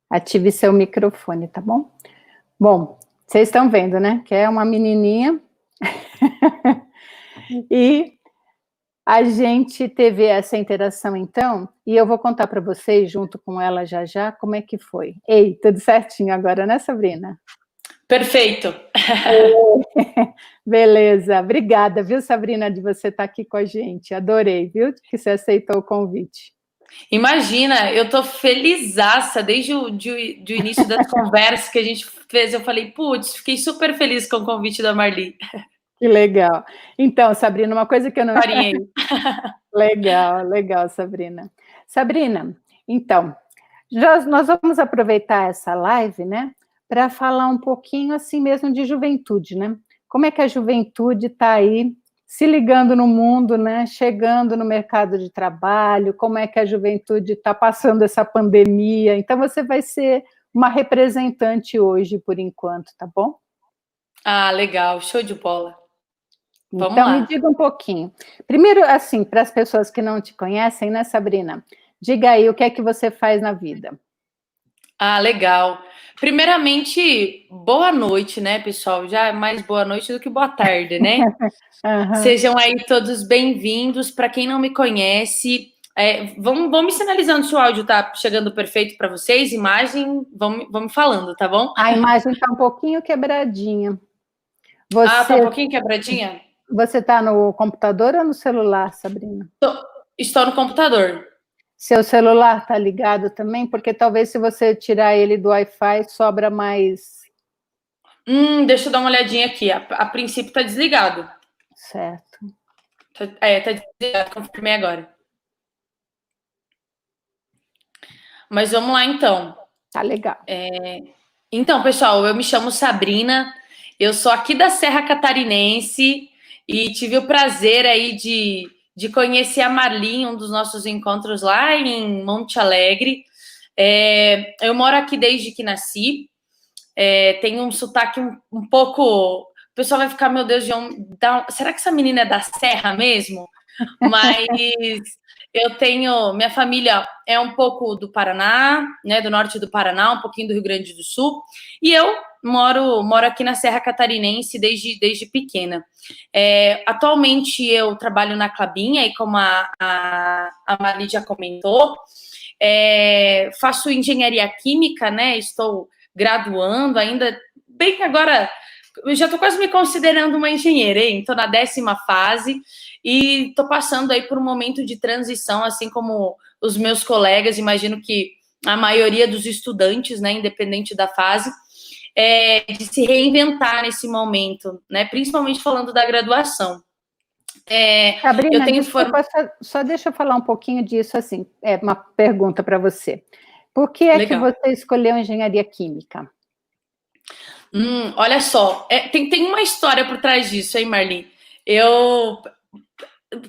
Ative seu microfone, tá bom? Bom, vocês estão vendo, né? Que é uma menininha. E a gente teve essa interação, então, e eu vou contar para vocês, junto com ela já já, como é que foi. Ei, tudo certinho agora, né, Sabrina? Perfeito. Beleza, obrigada, viu, Sabrina, de você estar aqui com a gente. Adorei, viu, que você aceitou o convite. Imagina, eu tô felizaça desde o início das conversas que a gente fez. Eu falei, putz, fiquei super feliz com o convite da Marli. Que legal. Então, Sabrina, uma coisa que eu não... Farinha. Legal, legal, Sabrina. Sabrina, então, nós vamos aproveitar essa live, né, para falar um pouquinho assim mesmo de juventude, né? Como é que a juventude está aí se ligando no mundo, né? Chegando no mercado de trabalho, como é que a juventude está passando essa pandemia. Então, você vai ser uma representante hoje, por enquanto, tá bom? Ah, legal, show de bola. Vamos Então, lá. me diga um pouquinho. Primeiro, assim, para as pessoas que não te conhecem, né, Sabrina? Diga aí o que é que você faz na vida. Ah, legal. Primeiramente, boa noite, né, pessoal? Já é mais boa noite do que boa tarde, né? Uhum. Sejam aí todos bem-vindos. Para quem não me conhece, vão me sinalizando se o áudio tá chegando perfeito para vocês, imagem, vão me falando, tá bom? A imagem está um pouquinho quebradinha. Ah, tá Você um pouquinho quebradinha? você está no computador ou no celular, Sabrina? Estou no computador. Seu celular está ligado também? Porque talvez se você tirar ele do Wi-Fi, sobra mais... Deixa eu dar uma olhadinha aqui. A princípio tá desligado. Certo. Tá desligado, confirmei agora. Mas vamos lá, então. Tá legal. Então, pessoal, eu me chamo Sabrina, eu sou aqui da Serra Catarinense e tive o prazer aí de conhecer a Marli em um dos nossos encontros lá em Monte Alegre. Eu moro aqui desde que nasci, tenho um sotaque um pouco... O pessoal vai ficar, meu Deus, será que essa menina é da Serra mesmo? Mas eu tenho... Minha família é um pouco do Paraná, né, do norte do Paraná, um pouquinho do Rio Grande do Sul, e eu moro aqui na Serra Catarinense desde pequena. Atualmente eu trabalho na Klabin, aí como a Marli já comentou, faço engenharia química, né, estou graduando ainda, bem que agora eu já estou quase me considerando uma engenheira, hein? Estou na 10ª fase e estou passando aí por um momento de transição, assim como os meus colegas, imagino que a maioria dos estudantes, né, independente da fase, de se reinventar nesse momento, né, principalmente falando da graduação. Sabrina, eu tenho desculpa, só deixa eu falar um pouquinho disso, assim, uma pergunta para você. Por que é que Legal. você escolheu engenharia química? Olha só, tem uma história por trás disso, hein, Marli?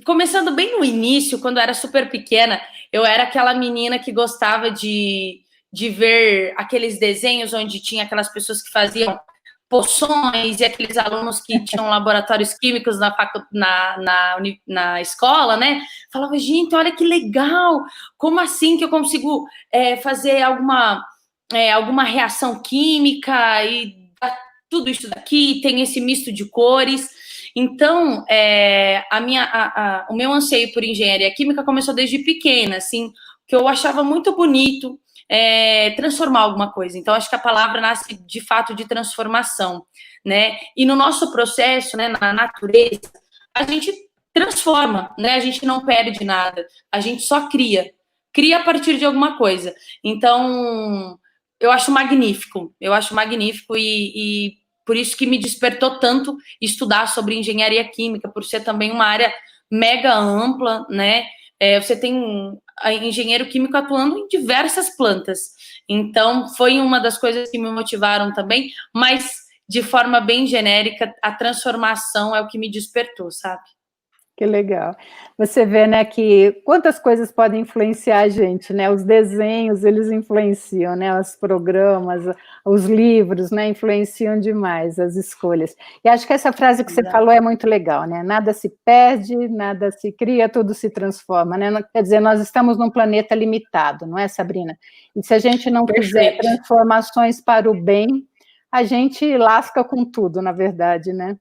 Começando bem no início, quando eu era super pequena, eu era aquela menina que gostava de ver aqueles desenhos onde tinha aquelas pessoas que faziam poções e aqueles alunos que tinham laboratórios químicos na escola, né? Falava, gente, olha que legal! Como assim que eu consigo fazer alguma reação química e tudo isso daqui, tem esse misto de cores. Então, o meu anseio por engenharia química começou desde pequena, assim, que eu achava muito bonito transformar alguma coisa. Então, acho que a palavra nasce de fato de transformação, né? E no nosso processo, né, na natureza, a gente transforma, né? A gente não perde nada, a gente só cria a partir de alguma coisa. Então, eu acho magnífico e por isso que me despertou tanto estudar sobre engenharia química, por ser também uma área mega ampla, né? Você tem engenheiro químico atuando em diversas plantas. Então, foi uma das coisas que me motivaram também, mas de forma bem genérica, a transformação é o que me despertou, sabe? Que legal. Você vê, né, que quantas coisas podem influenciar a gente, né? Os desenhos, eles influenciam, né? Os programas, os livros, né? Influenciam demais as escolhas. E acho que essa frase que você falou é muito legal, né? Nada se perde, nada se cria, tudo se transforma, né? Quer dizer, nós estamos num planeta limitado, não é, Sabrina? E se a gente não fizer Perfeito. transformações para o bem, a gente lasca com tudo, na verdade, né?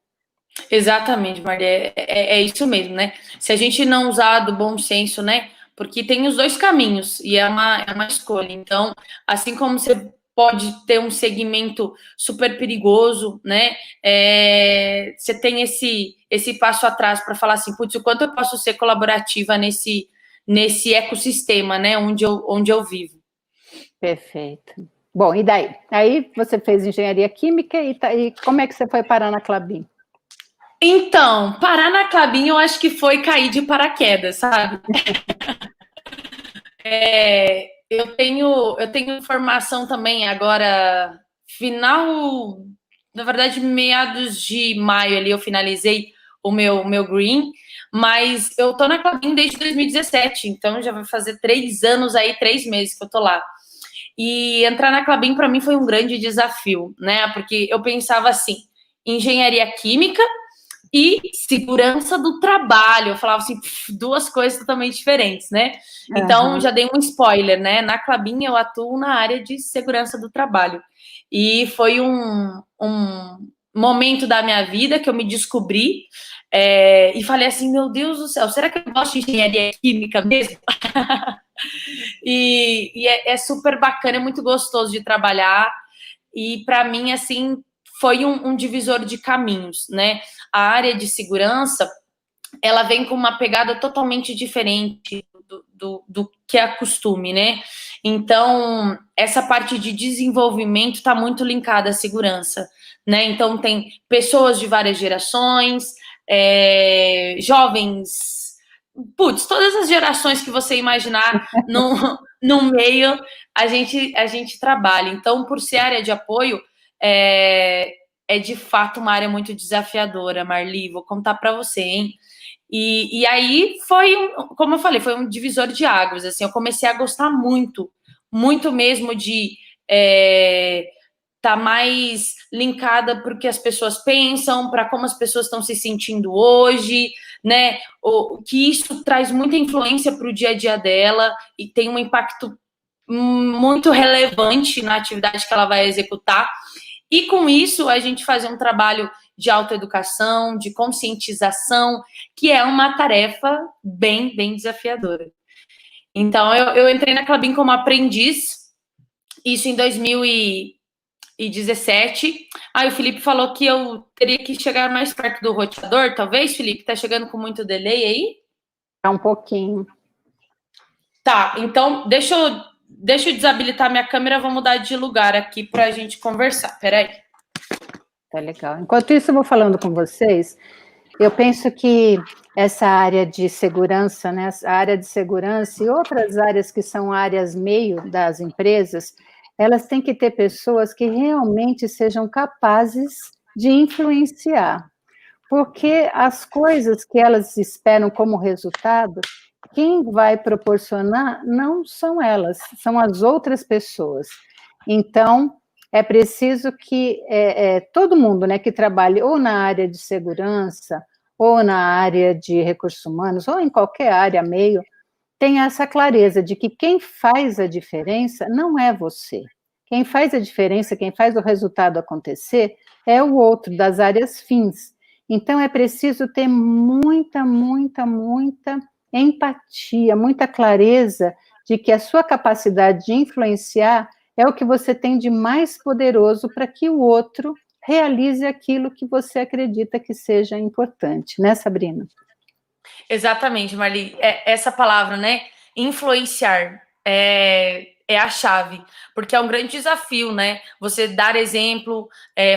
Exatamente, Marli, é isso mesmo, né? Se a gente não usar do bom senso, né? Porque tem os dois caminhos e é uma escolha. Então, assim como você pode ter um segmento super perigoso, né? Você tem esse passo atrás para falar assim, putz, o quanto eu posso ser colaborativa nesse ecossistema, né? Onde eu vivo. Perfeito. Bom, e daí? Aí você fez engenharia química e como é que você foi parar na Klabin? Então, parar na Klabin eu acho que foi cair de paraquedas, sabe? Eu tenho formação também agora, na verdade, meados de maio ali eu finalizei o meu Green, mas eu tô na Klabin desde 2017, então já vai fazer 3 anos aí, 3 meses que eu tô lá. E entrar na Klabin para mim foi um grande desafio, né? Porque eu pensava assim, engenharia química e segurança do trabalho. Eu falava assim, duas coisas totalmente diferentes, né? Então, Aham. já dei um spoiler, né? Na Klabin eu atuo na área de segurança do trabalho. E foi um momento da minha vida que eu me descobri e falei assim, meu Deus do céu, será que eu gosto de engenharia química mesmo? E é super bacana, é muito gostoso de trabalhar. E para mim, assim, foi um divisor de caminhos, né? A área de segurança, ela vem com uma pegada totalmente diferente do que é costume, né? Então, essa parte de desenvolvimento está muito linkada à segurança, né? Então, tem pessoas de várias gerações, jovens, putz, todas as gerações que você imaginar no meio, a gente trabalha. Então, por ser área de apoio, é de fato uma área muito desafiadora, Marli, vou contar para você, hein? E aí foi, como eu falei, foi um divisor de águas. Assim, eu comecei a gostar muito, muito mesmo de tá mais linkada para o que as pessoas pensam, para como as pessoas estão se sentindo hoje, né? Que isso traz muita influência para o dia a dia dela e tem um impacto muito relevante na atividade que ela vai executar. E com isso, a gente fazer um trabalho de autoeducação, de conscientização, que é uma tarefa bem, bem desafiadora. Então, eu entrei na Klabin como aprendiz, isso em 2017. Aí o Felipe falou que eu teria que chegar mais perto do roteador, talvez, Felipe? Tá chegando com muito delay aí? É um pouquinho. Tá, então deixa eu desabilitar minha câmera, vou mudar de lugar aqui para a gente conversar. Peraí. Tá legal. Enquanto isso, eu vou falando com vocês. Eu penso que essa área de segurança, né, a área de segurança e outras áreas que são áreas meio das empresas, elas têm que ter pessoas que realmente sejam capazes de influenciar, porque as coisas que elas esperam como resultado, quem vai proporcionar não são elas, são as outras pessoas. Então, é preciso que todo mundo, né, que trabalhe ou na área de segurança, ou na área de recursos humanos, ou em qualquer área meio, tenha essa clareza de que quem faz a diferença não é você. Quem faz a diferença, quem faz o resultado acontecer, é o outro, das áreas fins. Então, é preciso ter muita, muita, muita empatia, muita clareza de que a sua capacidade de influenciar é o que você tem de mais poderoso para que o outro realize aquilo que você acredita que seja importante, né, Sabrina? Exatamente, Marli. Essa palavra, né? Influenciar é a chave, porque é um grande desafio, né? Você dar exemplo,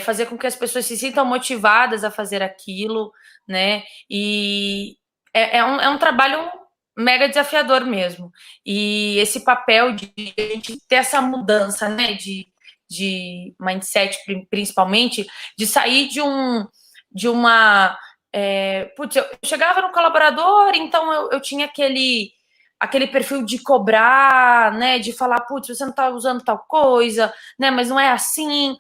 fazer com que as pessoas se sintam motivadas a fazer aquilo, né? E é um trabalho mega desafiador mesmo. E esse papel de a gente ter essa mudança, né? De mindset, principalmente, de sair de uma Putz, eu chegava no colaborador, então eu tinha aquele perfil de cobrar, né, de falar, putz, você não tá usando tal coisa, né, mas não é assim,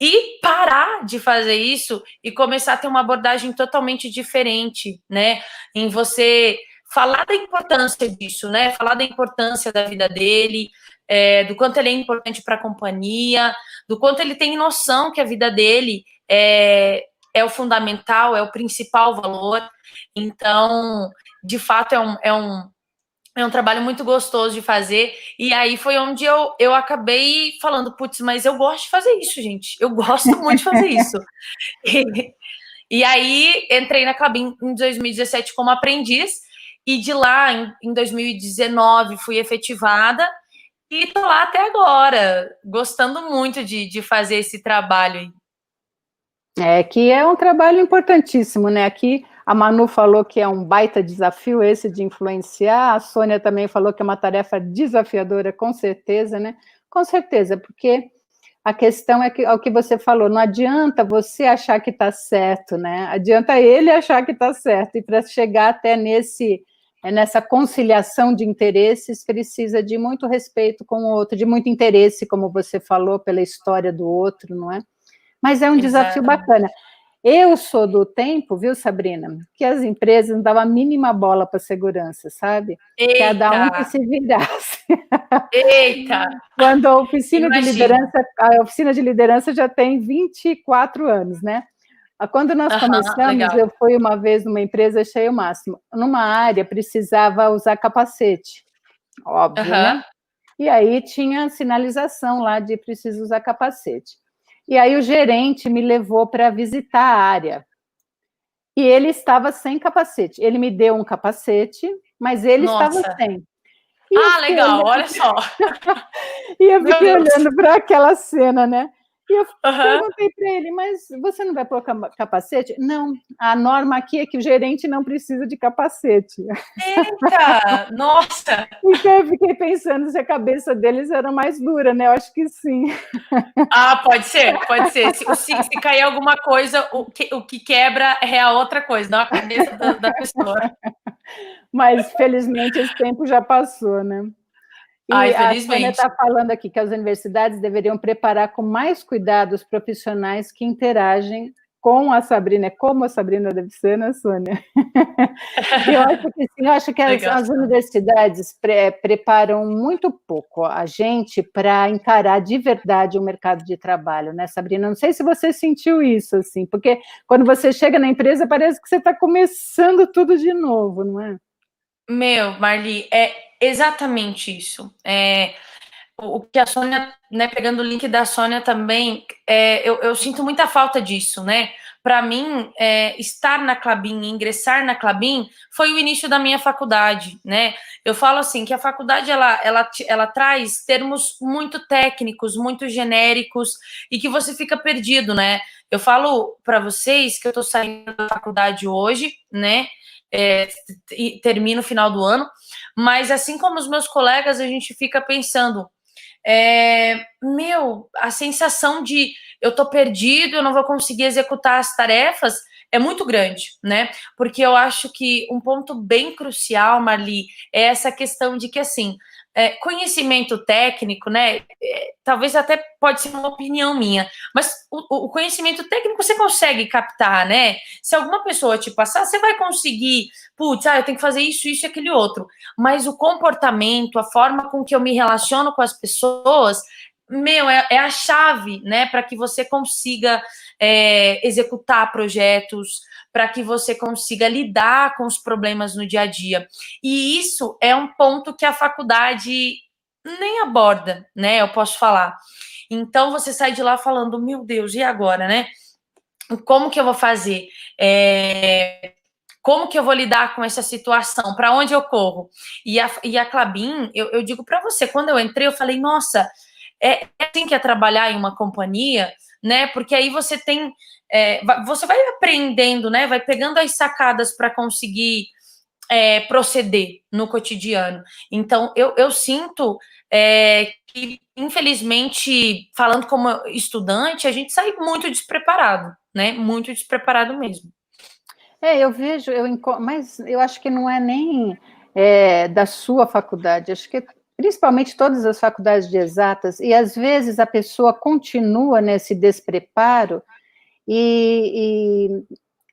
e parar de fazer isso e começar a ter uma abordagem totalmente diferente, né, em você falar da importância disso, né, falar da importância da vida dele, do quanto ele é importante para a companhia, do quanto ele tem noção que a vida dele é o fundamental, é o principal valor. Então, de fato, é um trabalho muito gostoso de fazer. E aí foi onde eu acabei falando, putz, mas eu gosto de fazer isso, gente. Eu gosto muito de fazer isso. E aí entrei na Klabin em 2017 como aprendiz. E de lá, em 2019, fui efetivada. E tô lá até agora, gostando muito de fazer esse trabalho aí. Que é um trabalho importantíssimo, né? Aqui a Manu falou que é um baita desafio esse de influenciar, a Sônia também falou que é uma tarefa desafiadora, com certeza, né? Com certeza, porque a questão é o que você falou, não adianta você achar que está certo, né? Adianta ele achar que está certo, e para chegar até nessa conciliação de interesses, precisa de muito respeito com o outro, de muito interesse, como você falou, pela história do outro, não é? Mas é um desafio bacana. Eu sou do tempo, viu, Sabrina, que as empresas não davam a mínima bola para segurança, sabe? Eita! Cada um que se virasse. Eita! Quando a oficina Imagino. a oficina de liderança já tem 24 anos, né? Quando nós começamos, Legal. eu fui uma vez numa empresa, achei o máximo. Numa área precisava usar capacete, óbvio, né? E aí tinha sinalização lá de preciso usar capacete. E aí o gerente me levou para visitar a área. E ele estava sem capacete. Ele me deu um capacete, mas ele estava Nossa. sem. E eu fiquei Legal, olhando, olha só. e eu Meu fiquei Deus. olhando para aquela cena, né? E eu Aham. perguntei para ele, mas você não vai pôr capacete? Não, a norma aqui é que o gerente não precisa de capacete. Eita! Nossa! Então eu fiquei pensando se a cabeça deles era mais dura, né? Eu acho que sim. Pode ser, pode ser. Se cair alguma coisa, o que quebra é a outra coisa, não a cabeça da pessoa. Mas felizmente esse tempo já passou, né? E a Sônia Infelizmente. está falando aqui que as universidades deveriam preparar com mais cuidado os profissionais que interagem com a Sabrina, como a Sabrina deve ser, né, Sônia? Eu acho que sim, eu acho que Legal. as universidades preparam muito pouco a gente para encarar de verdade o mercado de trabalho, né, Sabrina? Não sei se você sentiu isso, assim, porque quando você chega na empresa parece que você está começando tudo de novo, não é? Marli, é exatamente isso. O que a Sônia, né, pegando o link da Sônia também, eu sinto muita falta disso, né? Para mim, estar na Klabin, ingressar na Klabin, foi o início da minha faculdade, né? Eu falo assim, que a faculdade, ela traz termos muito técnicos, muito genéricos, e que você fica perdido, né? Eu falo para vocês que eu estou saindo da faculdade hoje, né? Termino no final do ano, mas assim como os meus colegas, a gente fica pensando, a sensação de eu tô perdido, eu não vou conseguir executar as tarefas é muito grande, né? Porque eu acho que um ponto bem crucial, Marli, é essa questão de que, assim, conhecimento técnico, né? Talvez até pode ser uma opinião minha, mas o conhecimento técnico você consegue captar, né? Se alguma pessoa te passar, você vai conseguir, putz, eu tenho que fazer isso, isso e aquele outro. Mas o comportamento, a forma com que eu me relaciono com as pessoas, é a chave, né, para que você consiga executar projetos, para que você consiga lidar com os problemas no dia a dia. E isso é um ponto que a faculdade nem aborda, né? Eu posso falar. Então você sai de lá falando, meu Deus, e agora, né? Como que eu vou fazer? Como que eu vou lidar com essa situação? Para onde eu corro? E a Klabin, eu digo para você, quando eu entrei, eu falei, nossa, assim que é trabalhar em uma companhia, né? Porque aí você tem, você vai aprendendo, né? Vai pegando as sacadas para conseguir proceder no cotidiano. Então, eu sinto que, infelizmente, falando como estudante, a gente sai muito despreparado, né? Muito despreparado mesmo. Eu vejo, mas eu acho que não é nem da sua faculdade, acho que principalmente todas as faculdades de exatas, e às vezes a pessoa continua nesse despreparo e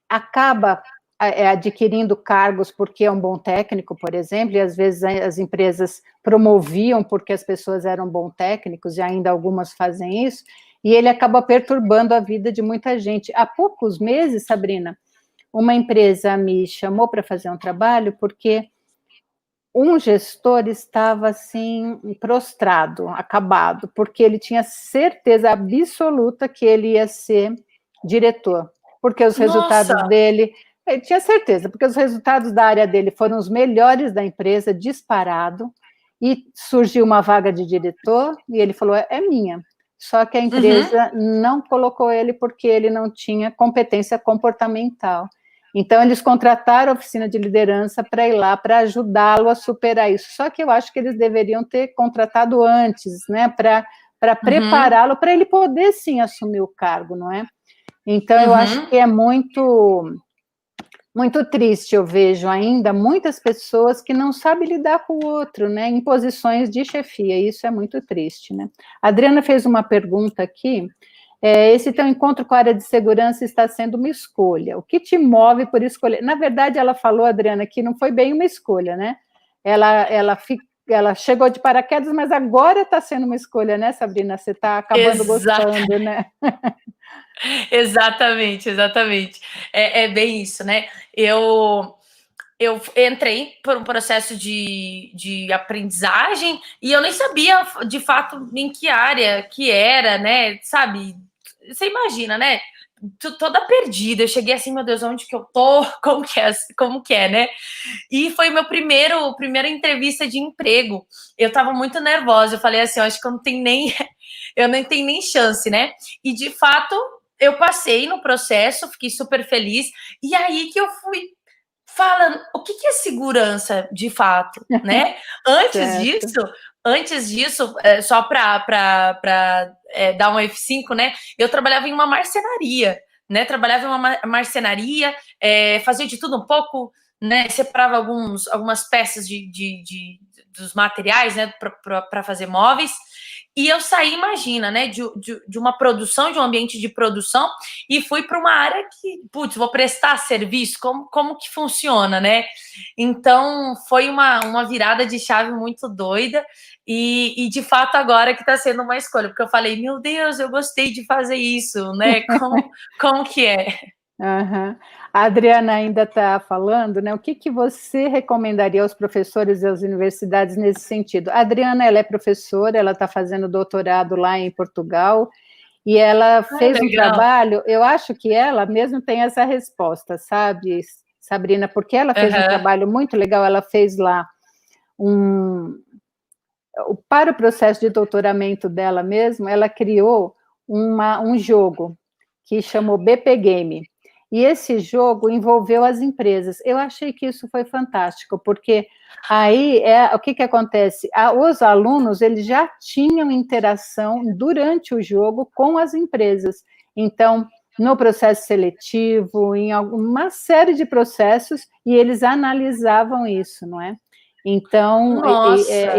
acaba adquirindo cargos porque é um bom técnico, por exemplo, e às vezes as empresas promoviam porque as pessoas eram bons técnicos, e ainda algumas fazem isso, e ele acaba perturbando a vida de muita gente. Há poucos meses, Sabrina, uma empresa me chamou para fazer um trabalho porque um gestor estava assim prostrado, acabado, porque ele tinha certeza absoluta que ele ia ser diretor, porque os Nossa! resultados dele, ele tinha certeza, porque os resultados da área dele foram os melhores da empresa, disparado, e surgiu uma vaga de diretor, e ele falou, é minha. Só que a empresa não colocou ele porque ele não tinha competência comportamental. Então, eles contrataram a oficina de liderança para ir lá, para ajudá-lo a superar isso. Só que eu acho que eles deveriam ter contratado antes, né, para prepará-lo, para ele poder, sim, assumir o cargo, não é? Então, eu acho que é muito, muito triste, eu vejo ainda muitas pessoas que não sabem lidar com o outro, né, em posições de chefia, isso é muito triste, né? A Adriana fez uma pergunta aqui, esse teu encontro com a área de segurança está sendo uma escolha. O que te move por escolher? Na verdade, ela falou, Adriana, que não foi bem uma escolha, né? Ela chegou de paraquedas, mas agora está sendo uma escolha, né, Sabrina? Você está acabando gostando, né? Exatamente, exatamente. É bem isso, né? Eu entrei por um processo de aprendizagem e eu nem sabia, de fato, em que área que era, né? Sabe? Você imagina, né? Toda perdida. Eu cheguei assim, meu Deus, onde que eu tô? Como que é, né? E foi meu primeira entrevista de emprego. Eu tava muito nervosa. Eu falei assim, eu acho que eu não tenho nem chance, né? E de fato, eu passei no processo, fiquei super feliz. E aí que eu fui falando, o que é segurança de fato, né? Antes disso, só para dar um F5, né? Eu trabalhava em uma marcenaria, né? Trabalhava em uma marcenaria, fazia de tudo um pouco, né? Separava algumas peças dos materiais, né? Para fazer móveis. E eu saí, imagina, né? De uma produção, de um ambiente de produção, e fui para uma área que, putz, vou prestar serviço, como que funciona, né? Então, foi uma virada de chave muito doida, e de fato agora que está sendo uma escolha, porque eu falei, meu Deus, eu gostei de fazer isso, né? Como que é? Uhum. A Adriana ainda está falando, né? O que você recomendaria aos professores e às universidades nesse sentido? A Adriana, ela é professora, ela está fazendo doutorado lá em Portugal, e ela fez um trabalho, eu acho que ela mesmo tem essa resposta, sabe, Sabrina, porque ela fez um trabalho muito legal, ela fez lá para o processo de doutoramento dela mesmo, ela criou um jogo que chamou BP Game, e esse jogo envolveu as empresas. Eu achei que isso foi fantástico, porque aí o que acontece? Os alunos eles já tinham interação durante o jogo com as empresas. Então, no processo seletivo, em alguma série de processos, e eles analisavam isso, não é? Então,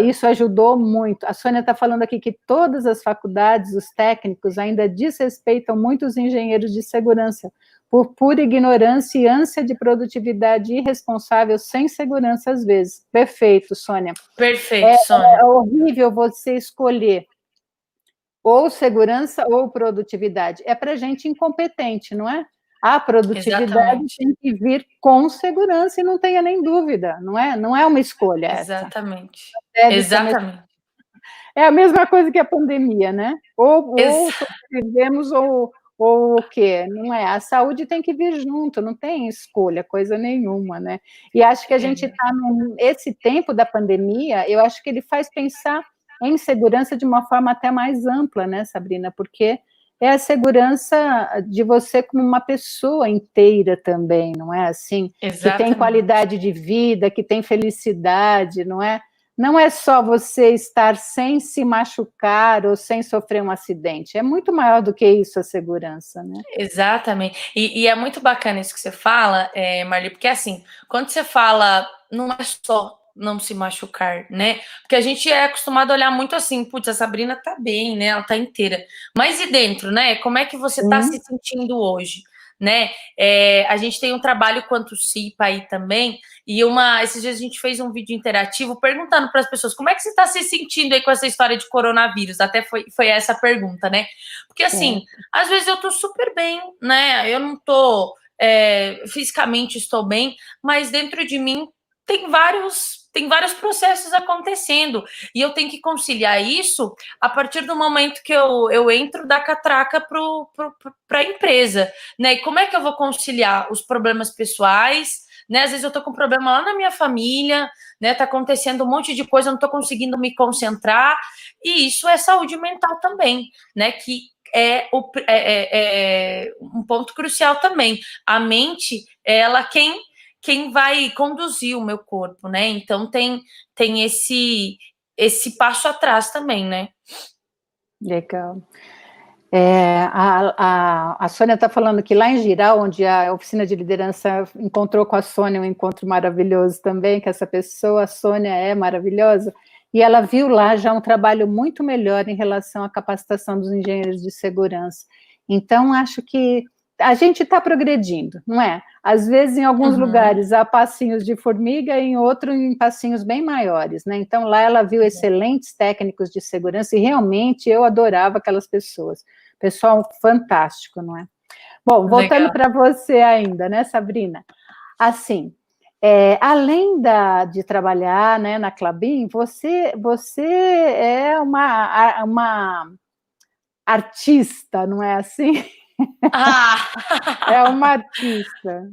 isso ajudou muito. A Sônia está falando aqui que todas as faculdades, os técnicos, ainda desrespeitam muito os engenheiros de segurança, por pura ignorância e ânsia de produtividade irresponsável, sem segurança às vezes. Perfeito, Sônia. Perfeito, Sônia. É horrível você escolher ou segurança ou produtividade. É para gente incompetente, não é? A produtividade tem que vir com segurança, e não tenha nem dúvida, não é? Não é uma escolha essa. Exatamente. Exatamente. É a mesma coisa que a pandemia, né? Ou sobrevivemos ou o quê? Não é? A saúde tem que vir junto, não tem escolha, coisa nenhuma, né? E acho que a gente está esse tempo da pandemia, eu acho que ele faz pensar em segurança de uma forma até mais ampla, né, Sabrina? Porque é a segurança de você como uma pessoa inteira também, não é assim? Exatamente. Que tem qualidade de vida, que tem felicidade, não é? não é só você estar sem se machucar ou sem sofrer um acidente, é muito maior do que isso a segurança, né? Exatamente. E é muito bacana isso que você fala, Marli, porque assim, quando você fala, não é só não se machucar, né? Porque a gente é acostumado a olhar muito assim, putz, a Sabrina tá bem, né? Ela tá inteira. Mas e dentro, né? Como é que você tá se sentindo hoje, né? A gente tem um trabalho quanto o CIPA aí também, e esses dias a gente fez um vídeo interativo perguntando para as pessoas como é que você está se sentindo aí com essa história de coronavírus. Até foi essa a pergunta, né? Porque assim, às vezes eu tô super bem, né? Eu não tô fisicamente estou bem, mas dentro de mim tem vários processos acontecendo e eu tenho que conciliar isso a partir do momento que eu entro da catraca para a empresa, né? E como é que eu vou conciliar os problemas pessoais, né? Às vezes eu tô com problema lá na minha família, né? Tá acontecendo um monte de coisa, eu não tô conseguindo me concentrar, e isso é saúde mental também, né? Que é um ponto crucial também. A mente, ela quem vai conduzir o meu corpo, né? Então tem esse passo atrás também, né? Legal. A Sônia está falando que lá em Giral, onde a oficina de liderança encontrou com a Sônia um encontro maravilhoso também, que essa pessoa, a Sônia, é maravilhosa, e ela viu lá já um trabalho muito melhor em relação à capacitação dos engenheiros de segurança. Então, acho que a gente está progredindo, não é? Às vezes, em alguns lugares, há passinhos de formiga, em outros, em passinhos bem maiores, né? Então, lá ela viu excelentes técnicos de segurança, e realmente eu adorava aquelas pessoas. Pessoal fantástico, não é? Bom, voltando para você ainda, né, Sabrina? Assim, além de trabalhar, né, na Klabin, você é uma artista, não é assim? Ah! É uma artista.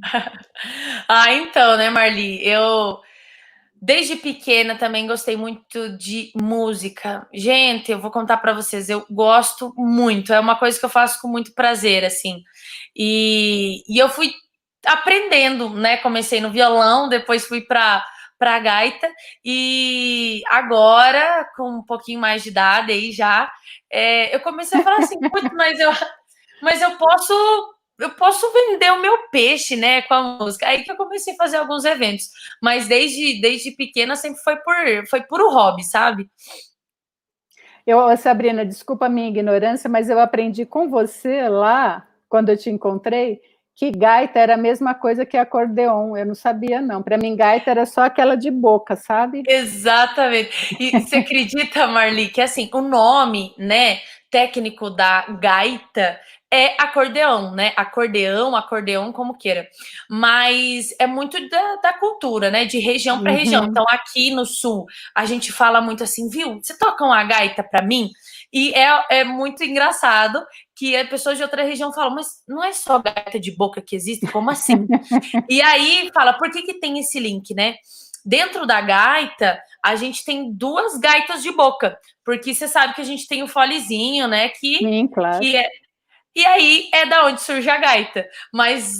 Então, né, Marli? Eu, desde pequena, também gostei muito de música. Gente, eu vou contar para vocês, eu gosto muito. É uma coisa que eu faço com muito prazer, assim. E eu fui aprendendo, né? Comecei no violão, depois fui para gaita, e agora, com um pouquinho mais de idade aí já, eu comecei a falar assim, putz, mas eu posso vender o meu peixe, né, com a música. Aí que eu comecei a fazer alguns eventos, mas desde pequena sempre foi puro hobby, sabe? Sabrina, desculpa a minha ignorância, mas eu aprendi com você lá, quando eu te encontrei, que gaita era a mesma coisa que acordeon. Eu não sabia, não. Para mim, gaita era só aquela de boca, sabe? Exatamente. E você acredita, Marli, que assim, o nome, né, técnico da gaita é acordeão, né? Acordeão, como queira. Mas é muito da cultura, né? De região para região. Então, aqui no sul, a gente fala muito assim, viu? Você toca uma gaita para mim? E é muito engraçado que as pessoas de outra região falam, mas não é só gaita de boca que existe? Como assim? E aí fala, por que tem esse link, né? Dentro da gaita, a gente tem duas gaitas de boca, porque você sabe que a gente tem o folezinho, né? Sim, claro. E aí é da onde surge a gaita. Mas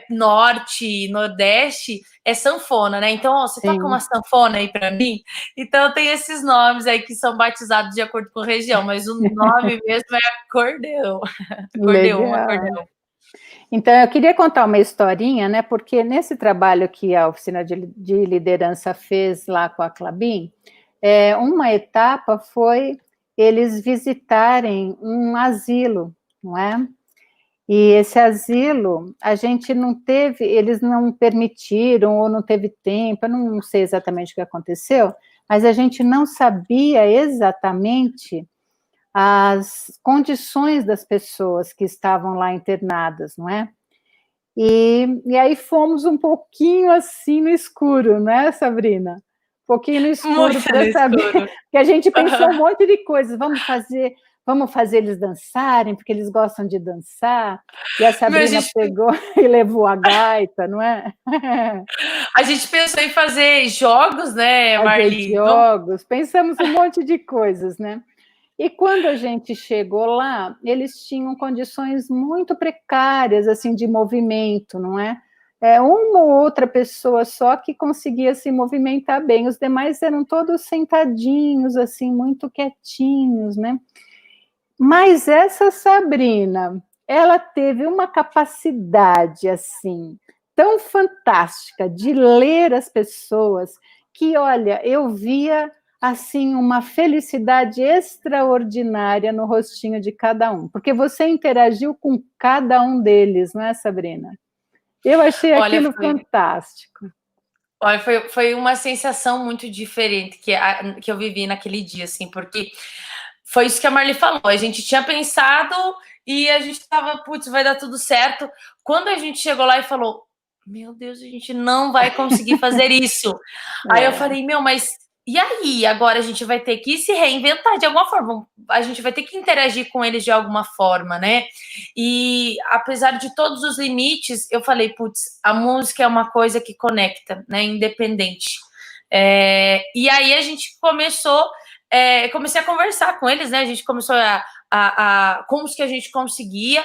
norte, nordeste é sanfona, né? Então, ó, você toca uma sanfona aí para mim? Então tem esses nomes aí que são batizados de acordo com a região, mas o nome mesmo é acordeão. Acordeão, Legal. acordeão. Então, eu queria contar uma historinha, né? Porque nesse trabalho que a oficina de liderança fez lá com a Klabin, uma etapa foi eles visitarem um asilo, não é? E esse asilo, a gente não teve, eles não permitiram ou não teve tempo, eu não sei exatamente o que aconteceu, mas a gente não sabia exatamente as condições das pessoas que estavam lá internadas, não é? E aí fomos um pouquinho assim no escuro, né, Sabrina? Um pouquinho no escuro para saber, que a gente pensou um monte de coisas, vamos fazer eles dançarem, porque eles gostam de dançar, e a Sabrina pegou e levou a gaita, não é? A gente pensou em fazer jogos, né, Marli? Jogos, pensamos um monte de coisas, né? E quando a gente chegou lá, eles tinham condições muito precárias, assim, de movimento, não é? uma ou outra pessoa só que conseguia se movimentar bem, os demais eram todos sentadinhos, assim, muito quietinhos, né? Mas essa Sabrina, ela teve uma capacidade, assim, tão fantástica de ler as pessoas, que, olha, eu via, assim, uma felicidade extraordinária no rostinho de cada um, porque você interagiu com cada um deles, não é, Sabrina? Eu achei Olha, aquilo fantástico. olha, foi uma sensação muito diferente que eu vivi naquele dia, assim, porque foi isso que a Marli falou. A gente tinha pensado e a gente tava, putz, vai dar tudo certo. Quando a gente chegou lá e falou, meu Deus, a gente não vai conseguir fazer isso. Aí eu falei, meu, mas e aí? Agora a gente vai ter que se reinventar de alguma forma. A gente vai ter que interagir com eles de alguma forma, né? E apesar de todos os limites, eu falei, putz, a música é uma coisa que conecta, né? Independente. E aí a gente comecei a conversar com eles, né? A gente começou como que a gente conseguia,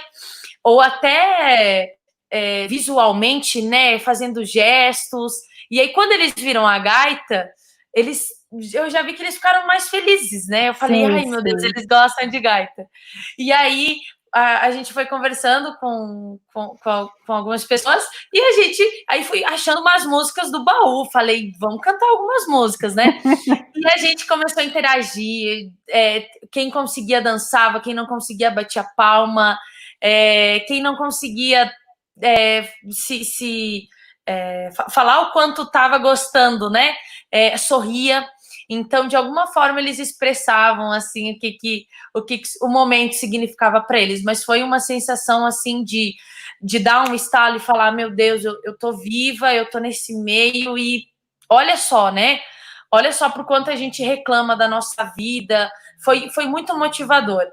ou até visualmente, né? Fazendo gestos. E aí, quando eles viram a gaita, eu já vi que eles ficaram mais felizes, né? Eu falei, Sim, ai meu Deus, eles gostam de gaita. E aí a gente foi conversando com algumas pessoas e a gente aí fui achando umas músicas do baú. Falei, vamos cantar algumas músicas, né? E a gente começou a interagir. Quem conseguia dançava, quem não conseguia batia palma, quem não conseguia falar o quanto estava gostando, né? Sorria. Então, de alguma forma, eles expressavam assim o que o momento significava para eles. Mas foi uma sensação assim de dar um estalo e falar: meu Deus, eu tô viva, eu tô nesse meio e olha só, né? Olha só por quanto a gente reclama da nossa vida. Foi muito motivador.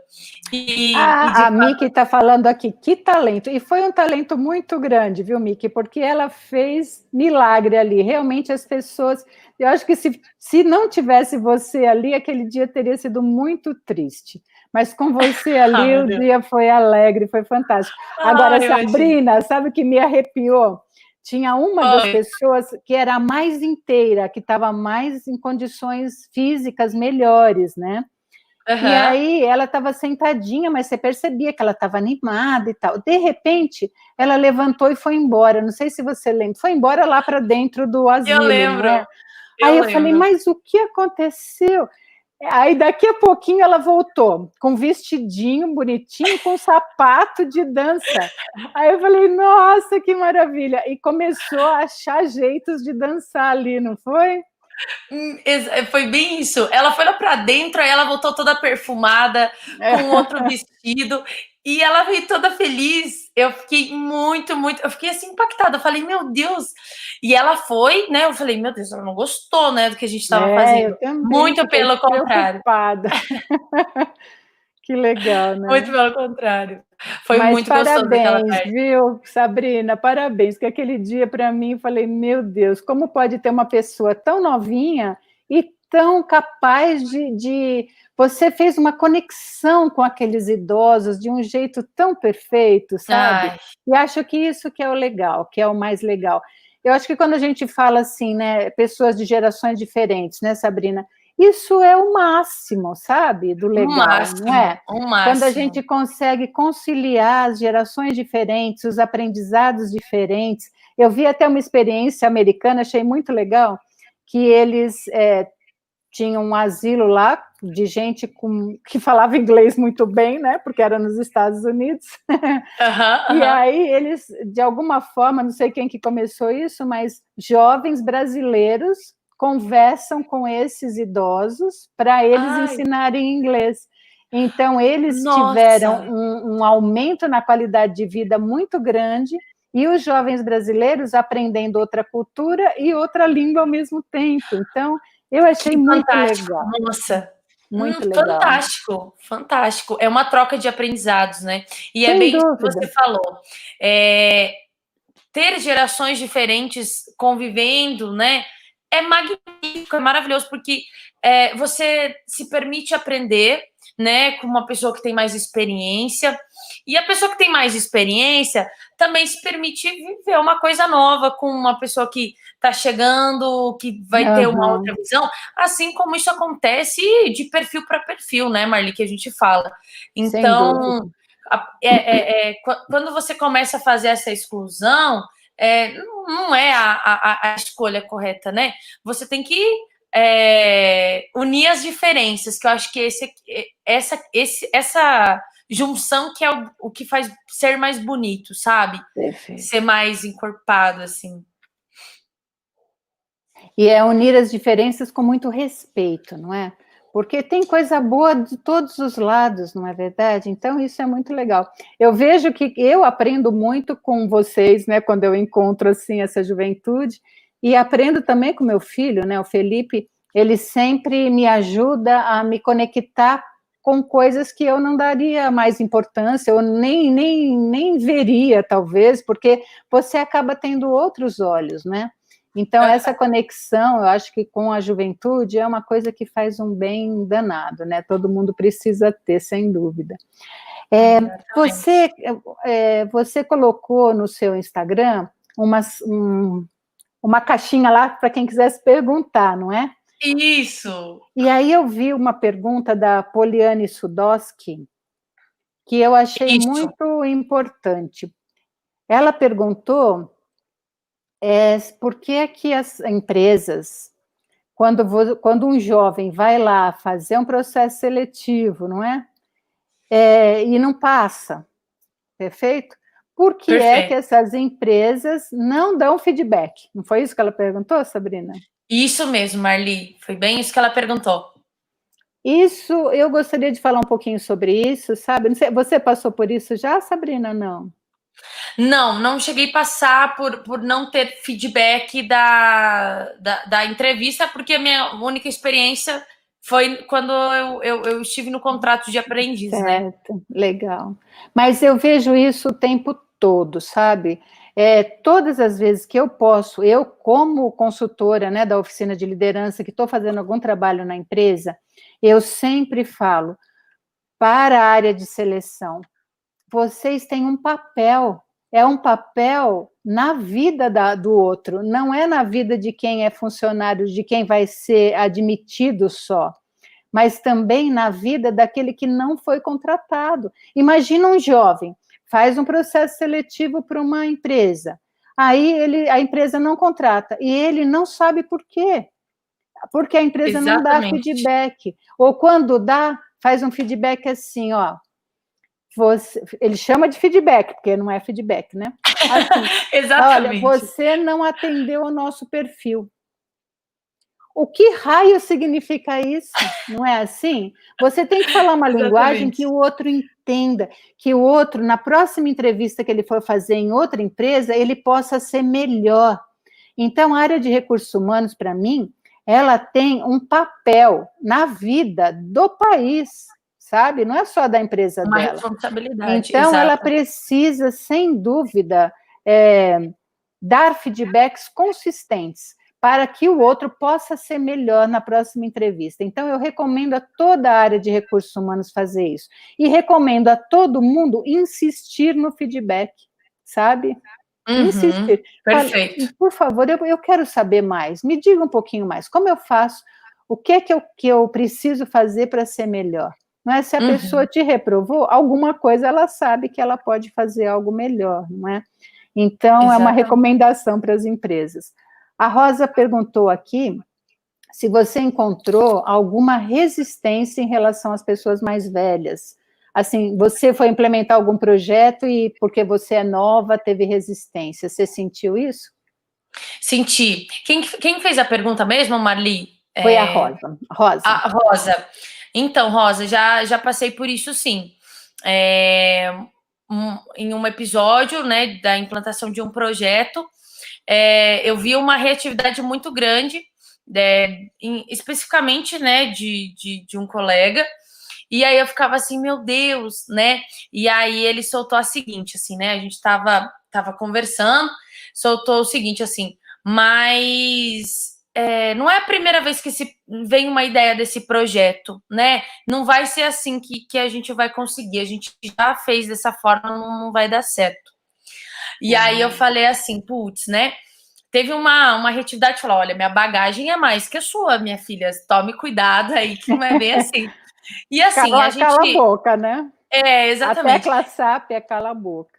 A Miki está falando aqui, que talento. E foi um talento muito grande, viu, Miki? Porque ela fez milagre ali. Realmente as pessoas. Eu acho que se não tivesse você ali, aquele dia teria sido muito triste. Mas com você ali, o dia foi alegre, foi fantástico. Agora, Sabrina, sabe o que me arrepiou? Tinha uma das pessoas que era a mais inteira, que estava mais em condições físicas melhores, né? E aí ela estava sentadinha, mas você percebia que ela estava animada e tal. De repente, ela levantou e foi embora. Não sei se você lembra. Foi embora lá para dentro do asilo, eu lembro, não é? Aí eu falei, mas o que aconteceu? Aí daqui a pouquinho ela voltou com vestidinho bonitinho, com sapato de dança. Aí eu falei, nossa, que maravilha! E começou a achar jeitos de dançar ali, não foi? Foi bem isso. Ela foi lá para dentro, aí ela voltou toda perfumada, com outro vestido, e ela veio toda feliz. Eu fiquei eu fiquei assim impactada. Eu falei, meu Deus. E ela foi, né? Eu falei, meu Deus, ela não gostou, né, do que a gente estava fazendo. Eu também Muito pelo contrário. Que legal, né? Muito pelo contrário. Foi Mas muito gostoso aquela parabéns, tarde. viu, Sabrina? Parabéns, porque aquele dia para mim eu falei, meu Deus, como pode ter uma pessoa tão novinha e tão capaz de... Você fez uma conexão com aqueles idosos de um jeito tão perfeito, sabe? Ai. E acho que isso que é o legal, que é o mais legal. Eu acho que quando a gente fala assim, né, pessoas de gerações diferentes, né, Sabrina? Isso é o máximo, sabe, do legal, não é? Quando a gente consegue conciliar as gerações diferentes, os aprendizados diferentes. Eu vi até uma experiência americana, achei muito legal, que eles tinham um asilo lá de gente que falava inglês muito bem, né? Porque era nos Estados Unidos. E aí eles, de alguma forma, não sei quem que começou isso, mas jovens brasileiros conversam com esses idosos para eles ensinarem inglês. Então, eles tiveram um aumento na qualidade de vida muito grande e os jovens brasileiros aprendendo outra cultura e outra língua ao mesmo tempo. Então, eu achei muito legal. Nossa, muito legal. Fantástico, fantástico. É uma troca de aprendizados, né? E Sem é bem dúvida. isso que você falou. Ter gerações diferentes convivendo, né? É magnífico, é maravilhoso, porque você se permite aprender, né, com uma pessoa que tem mais experiência. E a pessoa que tem mais experiência também se permite viver uma coisa nova com uma pessoa que está chegando, que vai ter uma outra visão, assim como isso acontece de perfil para perfil, né, Marli, que a gente fala. Então, quando você começa a fazer essa exclusão, não é a escolha correta, né? Você tem que unir as diferenças, que eu acho que essa junção que é o que faz ser mais bonito, sabe? Perfeito. Ser mais encorpado, assim. E é unir as diferenças com muito respeito, não é? Porque tem coisa boa de todos os lados, não é verdade? Então, isso é muito legal. Eu vejo que eu aprendo muito com vocês, né, quando eu encontro, assim, essa juventude, e aprendo também com meu filho, né, o Felipe, ele sempre me ajuda a me conectar com coisas que eu não daria mais importância, eu nem veria, talvez, porque você acaba tendo outros olhos, né? Então, essa conexão, eu acho que com a juventude é uma coisa que faz um bem danado, né? Todo mundo precisa ter, sem dúvida. Você colocou no seu Instagram uma caixinha lá para quem quisesse perguntar, não é? Isso! E aí eu vi uma pergunta da Poliane Sudoski, que eu achei muito importante. Ela perguntou por que as empresas, quando um jovem vai lá fazer um processo seletivo, não é? E não passa, perfeito? Por que é que essas empresas não dão feedback? Não foi isso que ela perguntou, Sabrina? Isso mesmo, Marli. Foi bem isso que ela perguntou. Isso, eu gostaria de falar um pouquinho sobre isso, sabe? Não sei, você passou por isso já, Sabrina, não? Não cheguei a passar por não ter feedback da entrevista, porque a minha única experiência foi quando eu estive no contrato de aprendiz, né? Certo, legal. Mas eu vejo isso o tempo todo, sabe? Todas as vezes que eu posso, eu como consultora, né, da oficina de liderança, que estou fazendo algum trabalho na empresa, eu sempre falo para a área de seleção, vocês têm um papel, é um papel na vida do outro, não é na vida de quem é funcionário, de quem vai ser admitido só, mas também na vida daquele que não foi contratado. Imagina um jovem, faz um processo seletivo para uma empresa, aí a empresa não contrata, e ele não sabe por quê, porque a empresa não dá feedback, ou quando dá, faz um feedback assim, ó, ele chama de feedback, porque não é feedback, né? Assim, exatamente. Olha, você não atendeu ao nosso perfil. O que raio significa isso? Não é assim? Você tem que falar uma linguagem que o outro entenda, que o outro, na próxima entrevista que ele for fazer em outra empresa, ele possa ser melhor. Então, a área de recursos humanos, para mim, ela tem um papel na vida do país, sabe? Não é só da empresa uma dela. Responsabilidade. Então, exato. Ela precisa, sem dúvida, dar feedbacks consistentes para que o outro possa ser melhor na próxima entrevista. Então, eu recomendo a toda a área de recursos humanos fazer isso. E recomendo a todo mundo insistir no feedback, sabe? Insistir. Perfeito. Fale, por favor, eu quero saber mais. Me diga um pouquinho mais. Como eu faço? O que é que eu preciso fazer para ser melhor? Não é? Se a pessoa te reprovou, alguma coisa ela sabe que ela pode fazer algo melhor, não é? Então, é uma recomendação para as empresas. A Rosa perguntou aqui se você encontrou alguma resistência em relação às pessoas mais velhas. Assim, você foi implementar algum projeto e, porque você é nova, teve resistência. Você sentiu isso? Senti. Quem fez a pergunta mesmo, Marli? Foi a Rosa. A Rosa. Então, Rosa, já passei por isso, sim. Em um episódio, né, da implantação de um projeto, eu vi uma reatividade muito grande, especificamente, né, de um colega, e aí eu ficava assim, meu Deus, né? E aí ele soltou a seguinte, assim, né? A gente tava conversando, soltou o seguinte, assim, mas não é a primeira vez que vem uma ideia desse projeto, né? Não vai ser assim que a gente vai conseguir. A gente já fez dessa forma, não vai dar certo. E aí eu falei assim, putz, né? Teve uma reatividade, falou, olha, minha bagagem é mais que a sua, minha filha, tome cuidado aí, que não é bem assim. E assim, a gente... Cala a boca, né? Exatamente. A tecla SAP é cala a boca.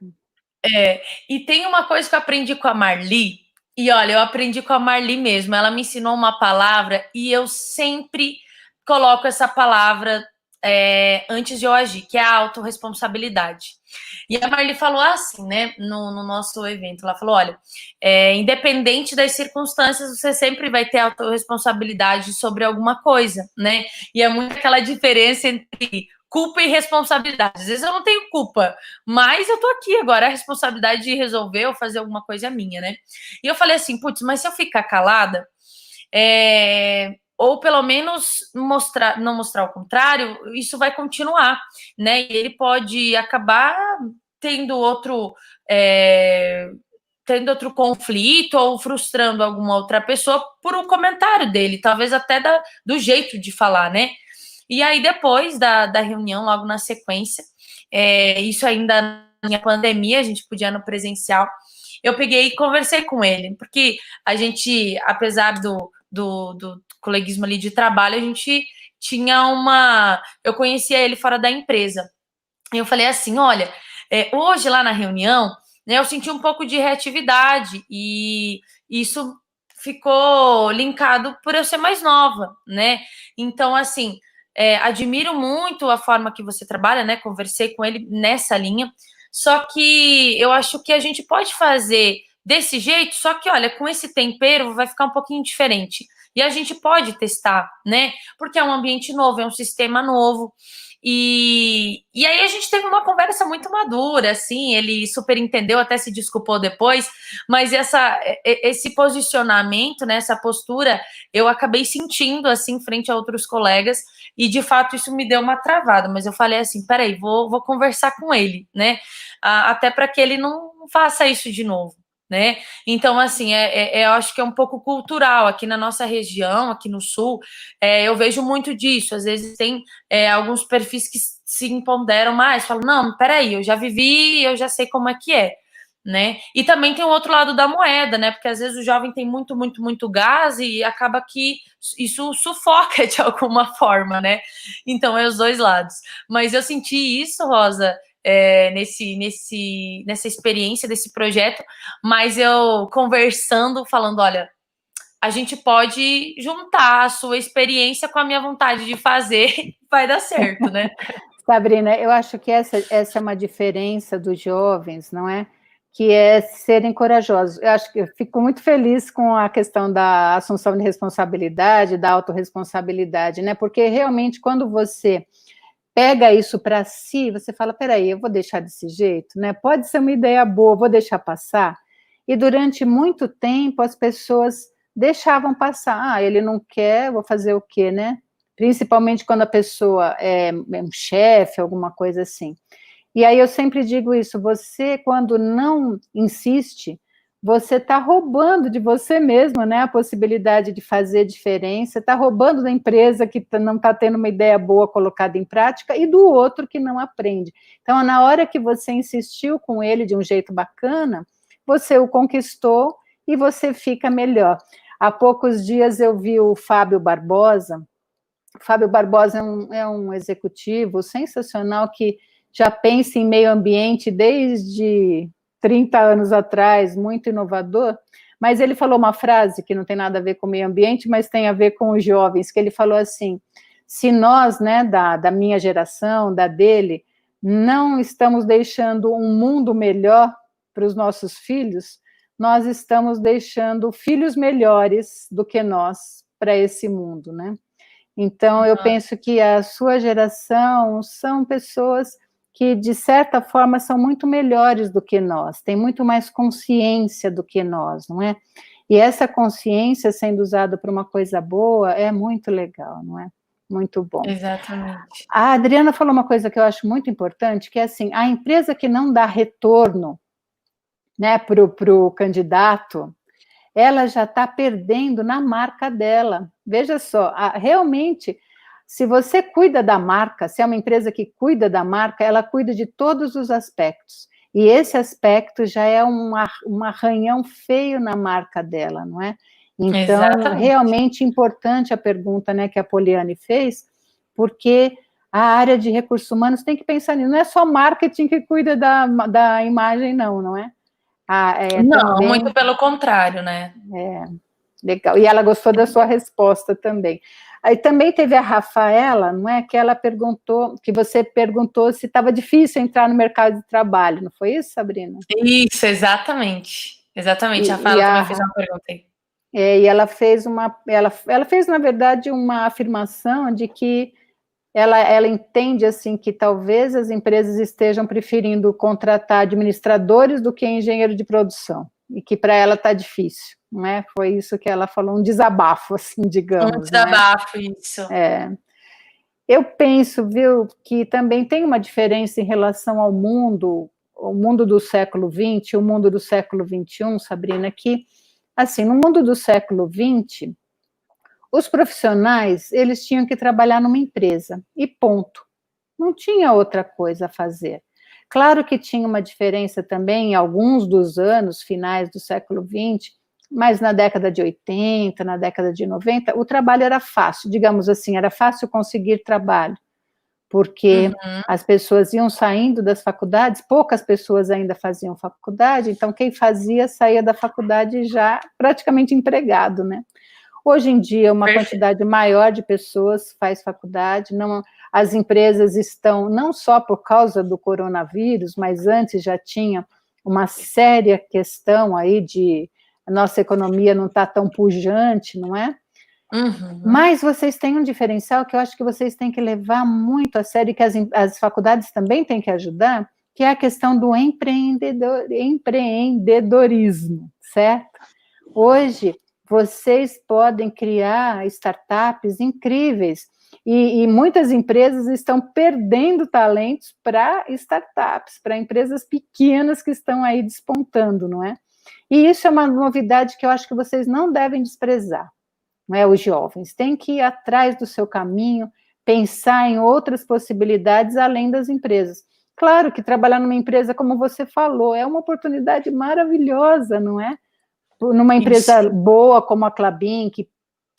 E tem uma coisa que eu aprendi com a Marli, e olha, eu aprendi com a Marli mesmo, ela me ensinou uma palavra e eu sempre coloco essa palavra antes de eu agir, que é a autorresponsabilidade. E a Marli falou assim, né, no nosso evento, ela falou, olha, independente das circunstâncias, você sempre vai ter autorresponsabilidade sobre alguma coisa, né? E é muito aquela diferença entre culpa e responsabilidade. Às vezes eu não tenho culpa, mas eu tô aqui agora, a responsabilidade de resolver ou fazer alguma coisa é minha, né? E eu falei assim, putz, mas se eu ficar calada, ou pelo menos não mostrar o contrário, isso vai continuar, né? E ele pode acabar tendo outro conflito ou frustrando alguma outra pessoa por um comentário dele, talvez até do jeito de falar, né? E aí, depois da reunião, logo na sequência, isso ainda na minha pandemia, a gente podia ir no presencial, eu peguei e conversei com ele, porque a gente, apesar do coleguismo ali de trabalho, a gente tinha eu conhecia ele fora da empresa. E eu falei assim, olha, hoje lá na reunião, né, eu senti um pouco de reatividade e isso ficou linkado por eu ser mais nova, né? Então, assim, admiro muito a forma que você trabalha, né? Conversei com ele nessa linha, só que eu acho que a gente pode fazer desse jeito, só que, olha, com esse tempero vai ficar um pouquinho diferente. E a gente pode testar, né? Porque é um ambiente novo, é um sistema novo. E aí a gente teve uma conversa muito madura, assim, ele super entendeu, até se desculpou depois, mas esse posicionamento, né, essa postura, eu acabei sentindo, assim, frente a outros colegas, e de fato isso me deu uma travada, mas eu falei assim, peraí, vou conversar com ele, né, até para que ele não faça isso de novo. Né? Então, assim, eu acho que é um pouco cultural aqui na nossa região, aqui no Sul, eu vejo muito disso. Às vezes tem alguns perfis que se empoderam mais, falam, não, peraí, eu já vivi, eu já sei como é que é, né? E também tem o outro lado da moeda, né? Porque às vezes o jovem tem muito, muito, muito gás e acaba que isso sufoca de alguma forma, né? Então, é os dois lados. Mas eu senti isso, Rosa, nessa experiência desse projeto, mas eu conversando, falando, olha, a gente pode juntar a sua experiência com a minha vontade de fazer, vai dar certo, né? Sabrina, eu acho que essa é uma diferença dos jovens, não é? Que é serem corajosos. Eu acho que eu fico muito feliz com a questão da assunção de responsabilidade, da autorresponsabilidade, né? Porque realmente quando você pega isso para si, você fala, peraí, eu vou deixar desse jeito, né? Pode ser uma ideia boa, vou deixar passar. E durante muito tempo as pessoas deixavam passar. Ah, ele não quer, vou fazer o quê, né? Principalmente quando a pessoa é um chefe, alguma coisa assim. E aí eu sempre digo isso, você quando não insiste, você está roubando de você mesmo, né, a possibilidade de fazer diferença, está roubando da empresa que não está tendo uma ideia boa colocada em prática e do outro que não aprende. Então, na hora que você insistiu com ele de um jeito bacana, você o conquistou e você fica melhor. Há poucos dias eu vi o Fábio Barbosa. O Fábio Barbosa é um executivo sensacional que já pensa em meio ambiente desde 30 anos atrás, muito inovador, mas ele falou uma frase que não tem nada a ver com o meio ambiente, mas tem a ver com os jovens, que ele falou assim, se nós, né, da minha geração, da dele, não estamos deixando um mundo melhor para os nossos filhos, nós estamos deixando filhos melhores do que nós para esse mundo, né? Então, eu penso que a sua geração são pessoas que, de certa forma, são muito melhores do que nós, têm muito mais consciência do que nós, não é? E essa consciência sendo usada para uma coisa boa é muito legal, não é? Muito bom. Exatamente. A Adriana falou uma coisa que eu acho muito importante, que é assim, a empresa que não dá retorno, né, para o candidato, ela já está perdendo na marca dela. Veja só, realmente, se você cuida da marca, se é uma empresa que cuida da marca, ela cuida de todos os aspectos. E esse aspecto já é um arranhão feio na marca dela, não é? Então, Exatamente. realmente importante a pergunta, né, que a Poliane fez, porque a área de recursos humanos tem que pensar nisso. Não é só marketing que cuida da imagem, não é? Não, Também, muito pelo contrário, né? Legal. E ela gostou da sua resposta também. Aí também teve a Rafaela, não é? Que ela perguntou, que você perguntou se estava difícil entrar no mercado de trabalho, não foi isso, Sabrina? Isso, exatamente. Exatamente. A E Rafaela também fez uma pergunta aí. E ela fez ela fez, na verdade, uma afirmação de que ela entende assim que talvez as empresas estejam preferindo contratar administradores do que engenheiro de produção, e que para ela está difícil, não é? Foi isso que ela falou, um desabafo, assim, Um digamos, não é? desabafo, isso. Eu penso, viu, que também tem uma diferença em relação ao mundo, o mundo do século XX e o mundo do século XXI, Sabrina, que, assim, no mundo do século XX, os profissionais, eles tinham que trabalhar numa empresa, e ponto. Não tinha outra coisa a fazer. Claro que tinha uma diferença também em alguns dos anos finais do século XX, mas na década de 80, na década de 90, o trabalho era fácil, digamos assim, era fácil conseguir trabalho, porque as pessoas iam saindo das faculdades, poucas pessoas ainda faziam faculdade, então quem fazia saía da faculdade já praticamente empregado, né? Hoje em dia, uma quantidade maior de pessoas faz faculdade, as empresas estão, não só por causa do coronavírus, mas antes já tinha uma séria questão aí de a nossa economia não está tão pujante, não é? Mas vocês têm um diferencial que eu acho que vocês têm que levar muito a sério, e que as faculdades também têm que ajudar, que é a questão do empreendedorismo, certo? Hoje, vocês podem criar startups incríveis, e muitas empresas estão perdendo talentos para startups, para empresas pequenas que estão aí despontando, não é? E isso é uma novidade que eu acho que vocês não devem desprezar, não é? Os jovens têm que ir atrás do seu caminho, pensar em outras possibilidades além das empresas. Claro que trabalhar numa empresa, como você falou, é uma oportunidade maravilhosa, não é? Numa empresa boa como a Klabin, que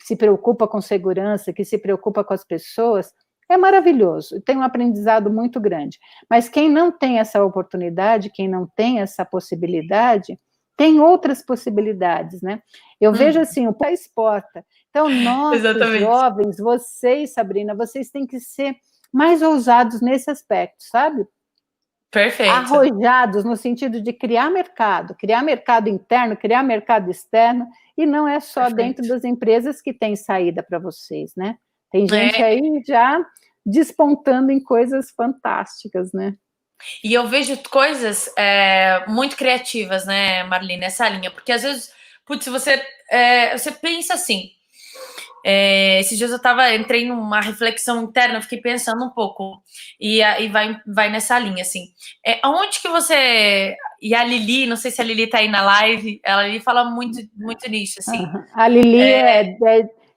se preocupa com segurança, que se preocupa com as pessoas, é maravilhoso, tem um aprendizado muito grande. Mas quem não tem essa oportunidade, quem não tem essa possibilidade, tem outras possibilidades, né? Eu vejo assim, o país exporta. Então, nós, os jovens, vocês, Sabrina, vocês têm que ser mais ousados nesse aspecto, sabe? Perfeito. Arrojados no sentido de criar mercado interno, criar mercado externo, e não é só dentro das empresas que tem saída para vocês, né? Tem gente aí já despontando em coisas fantásticas, né? E eu vejo coisas muito criativas, né, Marli, nessa linha, porque às vezes, putz, você pensa assim, esses dias entrei numa reflexão interna, fiquei pensando um pouco, e vai nessa linha, assim. Aonde que você... E a Lili, não sei se a Lili tá aí na live, a Lili fala muito, muito nisso, assim. A Lili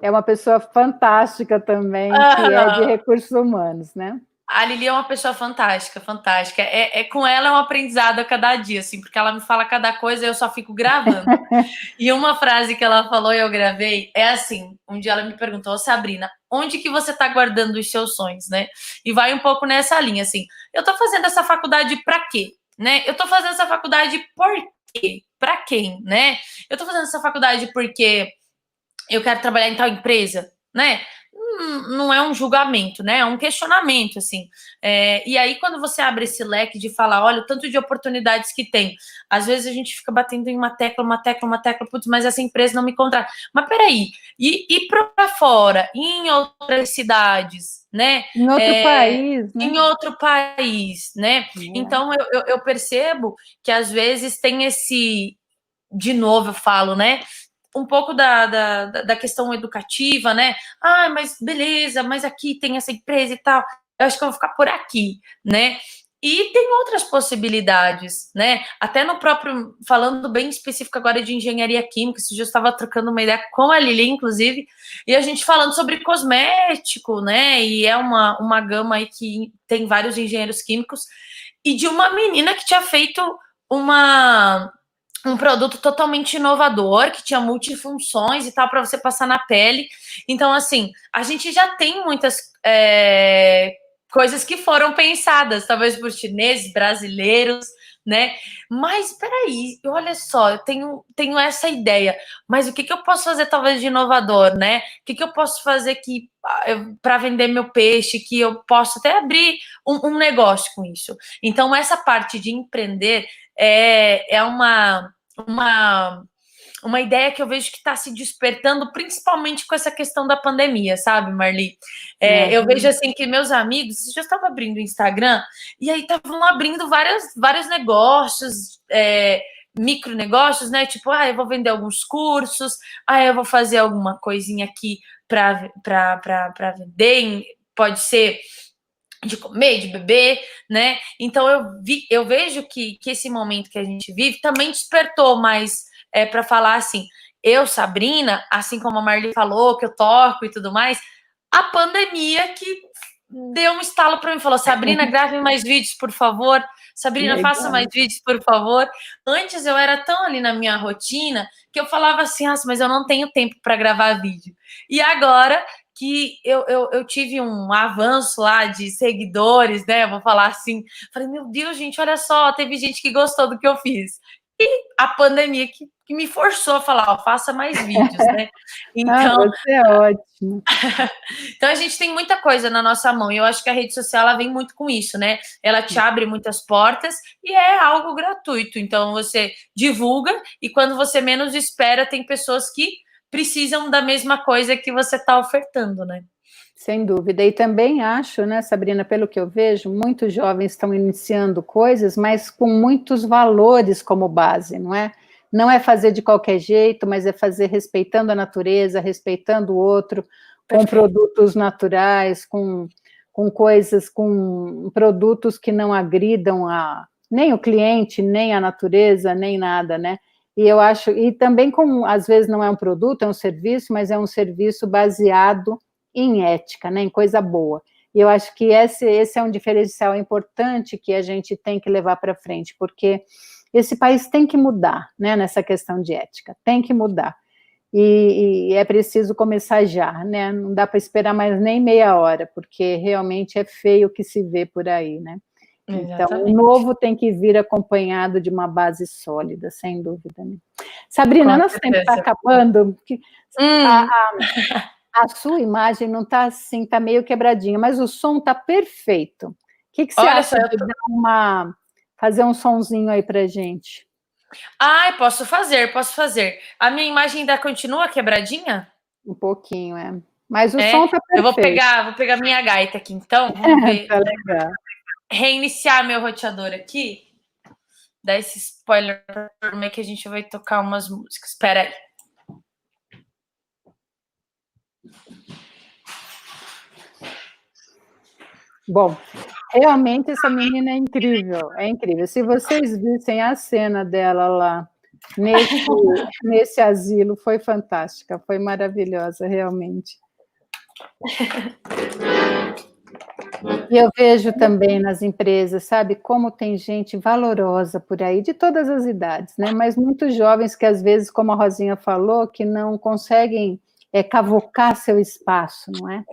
é uma pessoa fantástica também, que é de recursos humanos, né? A Lili é uma pessoa fantástica, fantástica. Com ela é um aprendizado a cada dia, assim, porque ela me fala cada coisa e eu só fico gravando. E uma frase que ela falou e eu gravei é assim, um dia ela me perguntou, Sabrina, onde que você tá guardando os seus sonhos, né? E vai um pouco nessa linha, assim, eu tô fazendo essa faculdade pra quê? Né? Eu tô fazendo essa faculdade por quê? Pra quem, né? Eu tô fazendo essa faculdade porque eu quero trabalhar em tal empresa, né? Não é um julgamento, né? É um questionamento, assim. E aí, quando você abre esse leque de falar, olha, o tanto de oportunidades que tem, às vezes a gente fica batendo em uma tecla, putz, mas essa empresa não me contrata. Mas peraí, e para fora, e em outras cidades, né? Em outro país, né? Em outro país, né? Então, eu percebo que às vezes tem esse... De novo, eu falo, né? Um pouco da questão educativa, né? Mas beleza, mas aqui tem essa empresa e tal. Eu acho que eu vou ficar por aqui, né? E tem outras possibilidades, né? Até no próprio, falando bem específico agora de engenharia química, esse dia eu estava trocando uma ideia com a Lili, inclusive, e a gente falando sobre cosmético, né? E é uma gama aí que tem vários engenheiros químicos, e de uma menina que tinha feito um produto totalmente inovador, que tinha multifunções e tal, para você passar na pele. Então, assim, a gente já tem muitas coisas que foram pensadas, talvez por chineses, brasileiros, né? Mas peraí, olha só, eu tenho essa ideia, mas o que eu posso fazer talvez de inovador, né? O que eu posso fazer que para vender meu peixe, que eu posso até abrir um negócio com isso. Então, essa parte de empreender é uma ideia que eu vejo que está se despertando, principalmente com essa questão da pandemia, sabe, Marli? Eu vejo assim que meus amigos já estavam abrindo o Instagram e aí estavam abrindo vários negócios, micro negócios, né? Tipo, eu vou vender alguns cursos, eu vou fazer alguma coisinha aqui para vender, pode ser de comer, de beber, né? Então eu vejo que esse momento que a gente vive também despertou mais para falar assim, eu, Sabrina, assim como a Marli falou, que eu toco e tudo mais, a pandemia que deu um estalo para mim, falou, Sabrina, grave mais vídeos, por favor. Sabrina, Legal. faça mais vídeos, por favor. Antes eu era tão ali na minha rotina que eu falava assim, mas eu não tenho tempo para gravar vídeo. E agora que eu tive um avanço lá de seguidores, né? Eu vou falar assim. Falei, meu Deus, gente, olha só, teve gente que gostou do que eu fiz. E a pandemia que me forçou a falar, faça mais vídeos, né? Então, você é ótimo. Então a gente tem muita coisa na nossa mão e eu acho que a rede social ela vem muito com isso, né? Ela te abre muitas portas e é algo gratuito. Então você divulga e quando você menos espera tem pessoas que precisam da mesma coisa que você está ofertando, né? Sem dúvida. E também acho, né, Sabrina, pelo que eu vejo, muitos jovens estão iniciando coisas, mas com muitos valores como base, não é? Não é fazer de qualquer jeito, mas é fazer respeitando a natureza, respeitando o outro, com produtos naturais, com coisas, com produtos que não agridam nem o cliente, nem a natureza, nem nada, né? E eu acho, e também às vezes não é um produto, é um serviço, mas é um serviço baseado em ética, né, em coisa boa. E eu acho que esse é um diferencial importante que a gente tem que levar para frente, porque esse país tem que mudar, né, nessa questão de ética, tem que mudar. E é preciso começar já, né, não dá para esperar mais nem meia hora, porque realmente é feio o que se vê por aí, né. Então, o novo tem que vir acompanhado de uma base sólida, sem dúvida. Né? Sabrina, nosso tempo está acabando. A sua imagem não está assim, está meio quebradinha, mas o som está perfeito. O que você acha de fazer um sonzinho aí para gente? Posso fazer. A minha imagem ainda continua quebradinha? Um pouquinho, é. Mas o som está perfeito. Eu vou pegar minha gaita aqui, então. Vamos ver. Tá legal. Reiniciar meu roteador aqui. Dar esse spoiler para turma que a gente vai tocar umas músicas. Espera aí. Bom, realmente essa menina é incrível, é incrível. Se vocês vissem a cena dela lá nesse asilo, foi fantástica, foi maravilhosa, realmente. E eu vejo também nas empresas, sabe, como tem gente valorosa por aí, de todas as idades, né? Mas muitos jovens que às vezes, como a Rosinha falou, que não conseguem cavocar seu espaço, não é?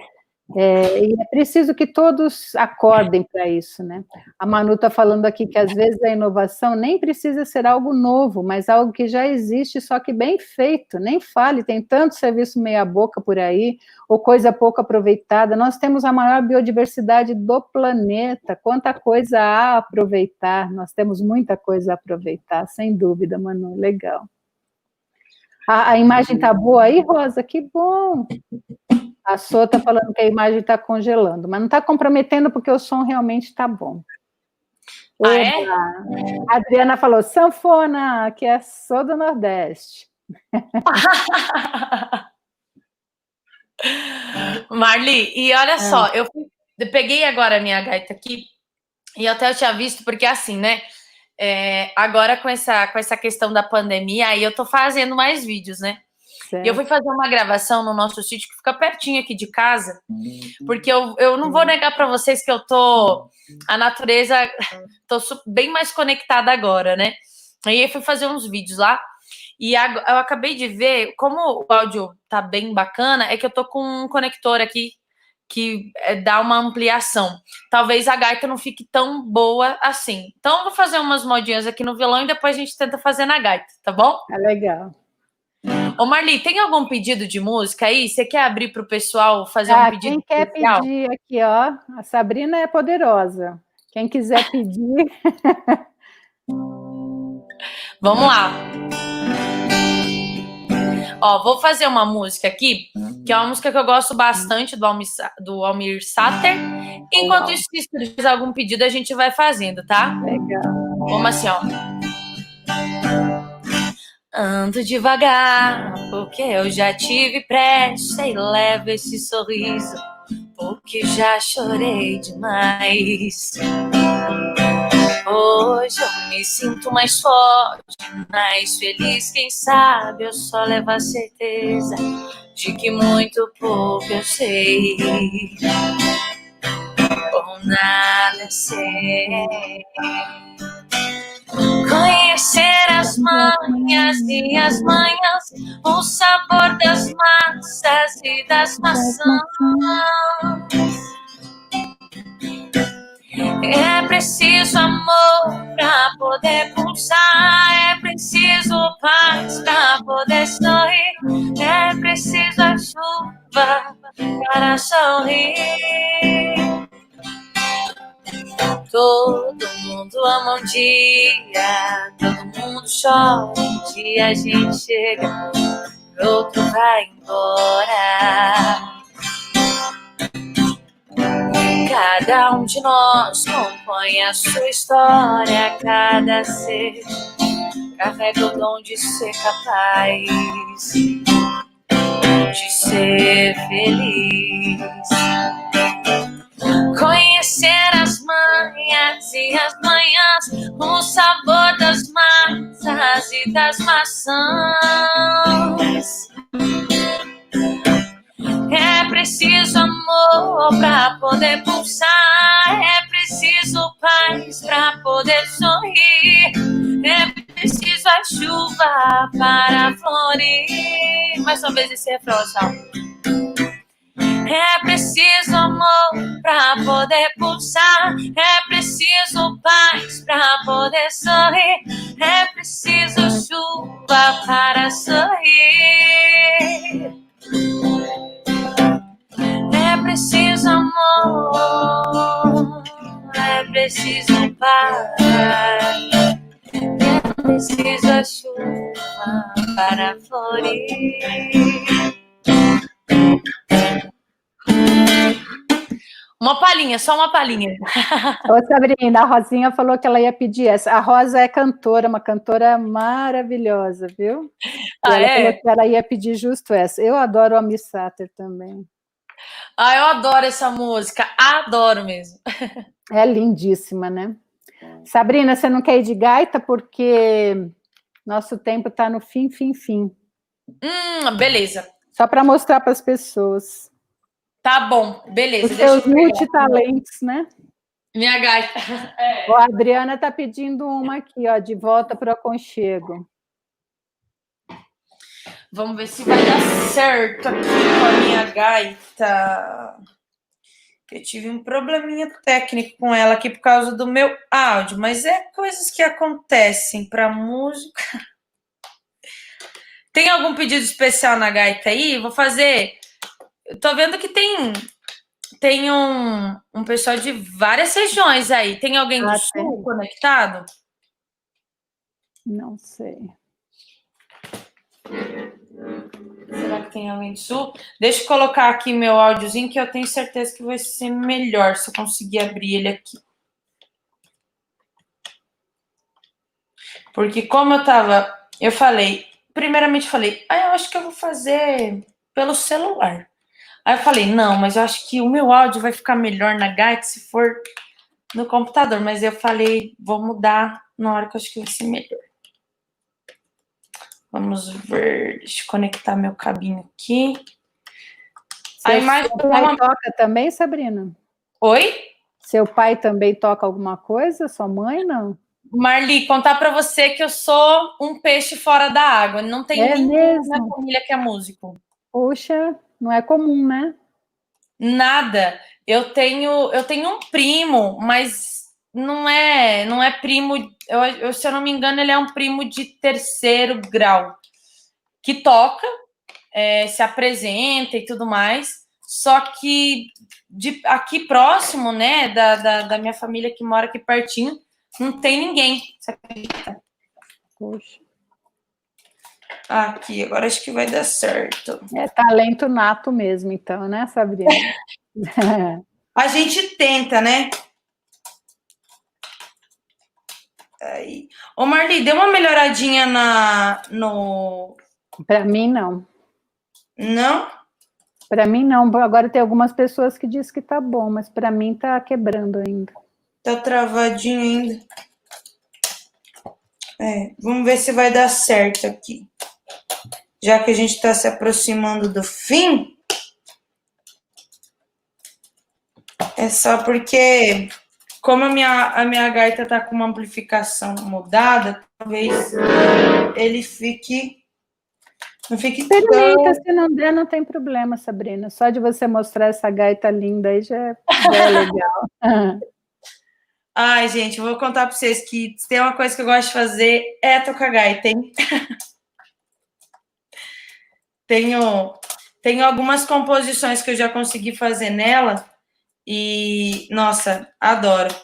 E é preciso que todos acordem para isso, né? A Manu está falando aqui que às vezes a inovação nem precisa ser algo novo, mas algo que já existe, só que bem feito. Nem fale, tem tanto serviço meia boca por aí, ou coisa pouco aproveitada. Nós temos a maior biodiversidade do planeta, quanta coisa há a aproveitar, nós temos muita coisa a aproveitar, sem dúvida, Manu, legal. A imagem está boa aí, Rosa? Que bom! A Sô está falando que a imagem está congelando, mas não está comprometendo porque o som realmente está bom. A Adriana falou, sanfona, que é só do Nordeste. Marli, e olha só, eu peguei agora a minha gaita aqui E até eu tinha visto, porque assim, né? Agora com essa questão da pandemia, aí eu tô fazendo mais vídeos, né? E eu fui Certo. fazer uma gravação no nosso sítio que fica pertinho aqui de casa, porque eu não vou negar para vocês que a natureza, tô bem mais conectada agora, né? Aí eu fui fazer uns vídeos lá, e eu acabei de ver, como o áudio tá bem bacana, é que eu tô com um conector aqui que dá uma ampliação. Talvez a gaita não fique tão boa assim. Então, eu vou fazer umas modinhas aqui no violão e depois a gente tenta fazer na gaita, tá bom? É legal. Ô, Marli, tem algum pedido de música aí? Você quer abrir para o pessoal fazer um pedido Quem quer especial? pedir aqui, ó, a Sabrina é poderosa. Quem quiser pedir, Vamos lá. Ó, vou fazer uma música aqui, que é uma música que eu gosto bastante do Almir Sater. Enquanto isso, se surgir algum pedido, a gente vai fazendo, tá? legal. Vamos assim, ó. Ando devagar, porque eu já tive pressa e levo esse sorriso, porque já chorei demais. Hoje eu me sinto mais forte, mais feliz, quem sabe eu só levo a certeza de que muito pouco eu sei, ou nada sei. Conhecer as manhas e as manhãs, o sabor das massas e das maçãs. É preciso amor pra poder pulsar, é preciso paz pra poder sorrir, é preciso a chuva para sorrir. Todo mundo ama um dia, todo mundo chora, um dia a gente chega, outro vai embora. Cada um de nós compõe a sua história, cada ser carrega o dom de ser capaz de ser feliz. Conhecer as manhas e as manhãs, o sabor das massas e das maçãs. É preciso amor pra poder pulsar, é preciso paz pra poder sorrir, é preciso a chuva para florir. Mais uma vez esse refrão, é preciso amor pra poder pulsar, é preciso paz pra poder sorrir, é preciso chuva para sorrir. É preciso amor, é preciso paz, é preciso a chuva para florir. Uma palhinha, só uma palhinha. Ô, Sabrina, a Rosinha falou que ela ia pedir essa. A Rosa é cantora, uma cantora maravilhosa, viu? E ela falou que ela ia pedir justo essa. Eu adoro o Almir Sater também. Eu adoro essa música, adoro mesmo. É lindíssima, né? Sabrina, você não quer ir de gaita porque nosso tempo está no fim. Beleza. Só para mostrar para as pessoas. Tá bom, beleza. Os seus multitalentos, né? Minha gaita. Ó, a Adriana está pedindo uma aqui, ó, de volta para o aconchego. Vamos ver se vai dar certo aqui com a minha gaita. Eu tive um probleminha técnico com ela aqui por causa do meu áudio, mas é coisas que acontecem para música. Tem algum pedido especial na gaita aí? Vou fazer. Eu tô vendo que tem um pessoal de várias regiões aí. Tem alguém do sul conectado? Não sei. Será que tem alguém do sul? Deixa eu colocar aqui meu áudiozinho que eu tenho certeza que vai ser melhor se eu conseguir abrir ele aqui. Porque como eu falei, primeiramente falei, eu acho que eu vou fazer pelo celular. Aí eu falei, não, mas eu acho que o meu áudio vai ficar melhor na gaita se for no computador, mas eu falei, vou mudar na hora que eu acho que vai ser melhor. Vamos ver, deixa eu conectar meu cabinho aqui. A imagem Seu pai toca também, Sabrina? Oi? Seu pai também toca alguma coisa? Sua mãe, não? Marli, contar para você que eu sou um peixe fora da água. Não tem ninguém na minha família que é músico. Poxa, não é comum, né? Nada. Eu tenho um primo, mas não é primo. Se eu não me engano, ele é um primo de terceiro grau que toca, se apresenta e tudo mais. Só que aqui próximo, né, da minha família que mora aqui pertinho, não tem ninguém. Você acredita? Poxa. Aqui, agora acho que vai dar certo. É talento nato mesmo, então, né, Sabrina? A gente tenta, né? Aí. Ô, Marli, dê uma melhoradinha no... Para mim, não. Não? Para mim, não. Agora tem algumas pessoas que dizem que tá bom, mas para mim tá quebrando ainda. Tá travadinho ainda. Vamos ver se vai dar certo aqui. Já que a gente está se aproximando do fim, é só porque, como a minha gaita tá com uma amplificação mudada, talvez ele não fique Experimenta, se não der, não tem problema, Sabrina. Só de você mostrar essa gaita linda aí já é legal. Ai, gente, eu vou contar para vocês que se tem uma coisa que eu gosto de fazer é tocar gaita, hein? Tenho algumas composições que eu já consegui fazer nela e, nossa, adoro.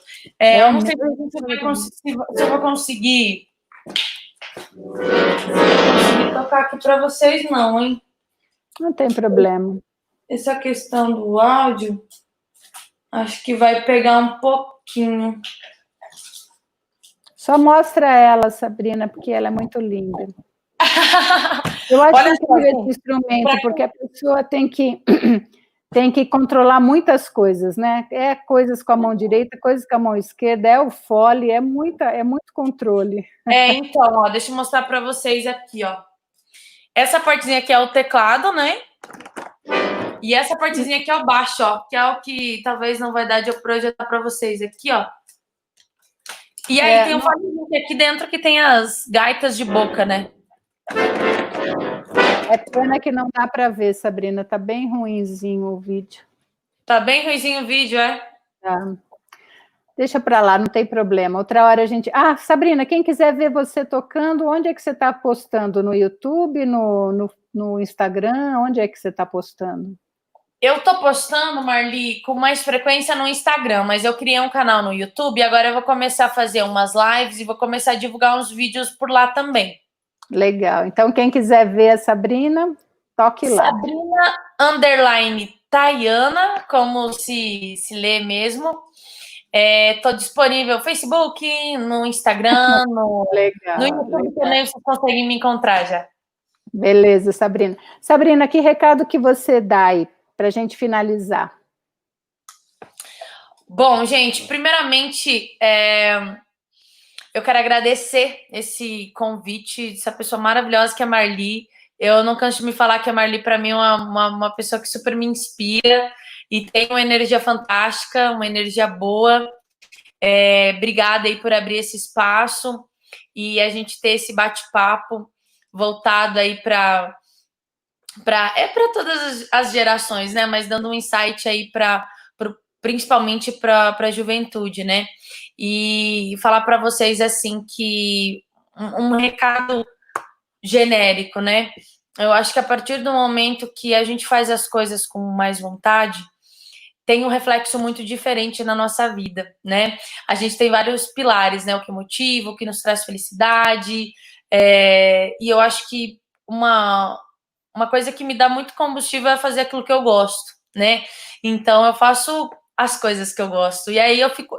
Eu não sei se eu vou conseguir tocar aqui para vocês, não, hein? Não tem problema. Essa questão do áudio, acho que vai pegar um pouquinho. Só mostra ela, Sabrina, porque ela é muito linda. Eu acho incrível esse instrumento, porque a pessoa tem que controlar muitas coisas, né? É coisas com a mão direita, coisas com a mão esquerda, é o fole, é muito controle. Então, ó, deixa eu mostrar para vocês aqui, ó. Essa partezinha aqui é o teclado, né? E essa partezinha aqui é o baixo, ó, que é o que talvez não vai dar de eu projetar para vocês aqui, ó. E aí tem um fonezinho aqui dentro que tem as gaitas de boca, né? É pena que não dá para ver, Sabrina, tá bem ruinzinho o vídeo. Tá bem ruinzinho o vídeo, é? Tá. Deixa para lá, não tem problema. Outra hora a gente... Sabrina, quem quiser ver você tocando, onde é que você está postando? No YouTube, no Instagram? Onde é que você está postando? Eu tô postando, Marli, com mais frequência no Instagram, mas eu criei um canal no YouTube e agora eu vou começar a fazer umas lives e vou começar a divulgar uns vídeos por lá também. Legal. Então, quem quiser ver a Sabrina, toque lá. Sabrina_Tayana, como se lê mesmo. Tô disponível no Facebook, no Instagram, no YouTube também vocês conseguem me encontrar já. Beleza, Sabrina. Sabrina, que recado que você dá aí para a gente finalizar? Bom, gente, primeiramente, eu quero agradecer esse convite dessa pessoa maravilhosa que é a Marli. Eu não canso de me falar que a Marli, para mim, é uma pessoa que super me inspira e tem uma energia fantástica, uma energia boa. Obrigada aí por abrir esse espaço e a gente ter esse bate-papo voltado aí para todas as gerações, né? Mas dando um insight aí principalmente para a juventude, né? E falar para vocês assim que um recado genérico, né? Eu acho que a partir do momento que a gente faz as coisas com mais vontade, tem um reflexo muito diferente na nossa vida, né? A gente tem vários pilares, né? O que motiva, o que nos traz felicidade, e eu acho que uma coisa que me dá muito combustível é fazer aquilo que eu gosto, né? Então eu faço as coisas que eu gosto. E aí eu fico.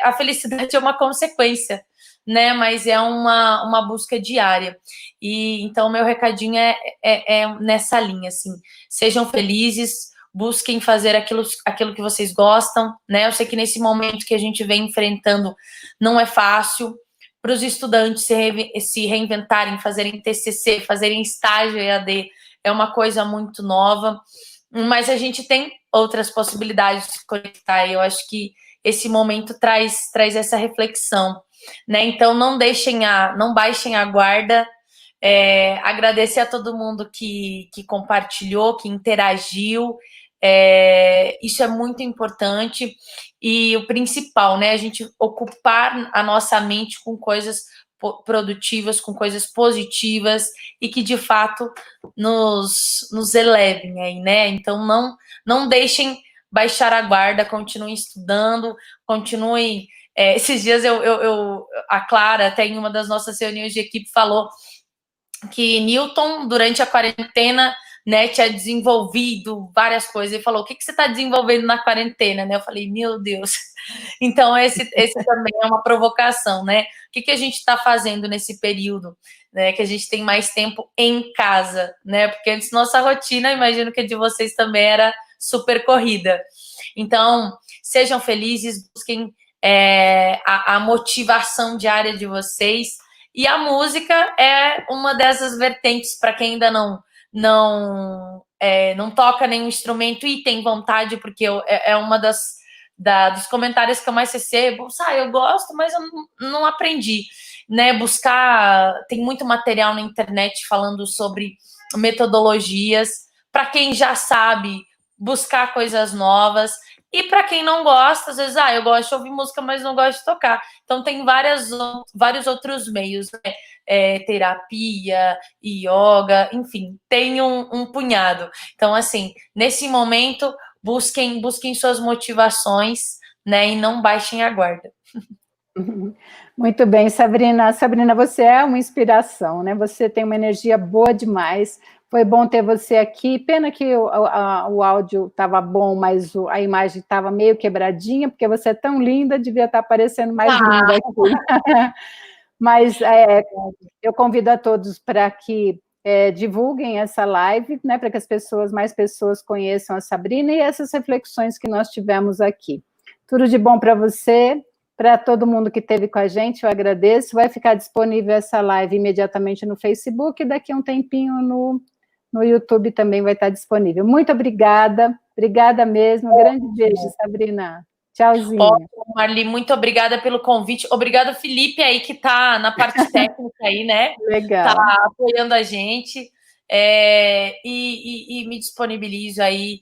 A felicidade é uma consequência, né? Mas é uma busca diária. E então meu recadinho é nessa linha, assim. Sejam felizes, busquem fazer aquilo que vocês gostam, né? Eu sei que nesse momento que a gente vem enfrentando não é fácil para os estudantes se reinventarem, fazerem TCC, fazerem estágio EAD, é uma coisa muito nova, mas a gente tem outras possibilidades de se conectar, e eu acho que esse momento traz essa reflexão, né? Então não baixem a guarda, agradecer a todo mundo que compartilhou, que interagiu, isso é muito importante, e o principal, né, a gente ocupar a nossa mente com coisas produtivas, com coisas positivas, e que de fato nos elevem aí, né, então não deixem baixar a guarda, continuem estudando, continuem, esses dias a Clara, até em uma das nossas reuniões de equipe, falou que Newton, durante a quarentena, né, tinha desenvolvido várias coisas, e falou, o que você está desenvolvendo na quarentena, né, eu falei, meu Deus, então esse também é uma provocação, né, o que a gente está fazendo nesse período, né, que a gente tem mais tempo em casa, né, porque antes nossa rotina, imagino que a de vocês também era super corrida, então sejam felizes, busquem a motivação diária de vocês, e a música é uma dessas vertentes para quem ainda não toca nenhum instrumento e tem vontade, porque é uma dos comentários que eu mais recebo. Eu gosto, mas eu não aprendi, né? Tem muito material na internet falando sobre metodologias. Para quem já sabe, buscar coisas novas. E para quem não gosta, às vezes, eu gosto de ouvir música, mas não gosto de tocar. Então, tem vários outros meios, né? Terapia, yoga, enfim, tem um punhado. Então, assim, nesse momento, busquem suas motivações, né? E não baixem a guarda. Muito bem, Sabrina. Sabrina, você é uma inspiração, né? Você tem uma energia boa demais. Foi bom ter você aqui. Pena que o áudio estava bom, mas a imagem estava meio quebradinha, porque você é tão linda, devia estar parecendo mais linda aqui. Mas eu convido a todos para que divulguem essa live, né? Para que mais pessoas conheçam a Sabrina e essas reflexões que nós tivemos aqui. Tudo de bom para você. Para todo mundo que esteve com a gente, eu agradeço. Vai ficar disponível essa live imediatamente no Facebook, e daqui a um tempinho no YouTube também vai estar disponível. Muito obrigada mesmo. Um grande beijo, Sabrina. Tchauzinho. Ótimo, Marli, muito obrigada pelo convite. Obrigada, Felipe, aí que está na parte técnica aí, né? Legal. Está apoiando a gente. E me disponibilizo aí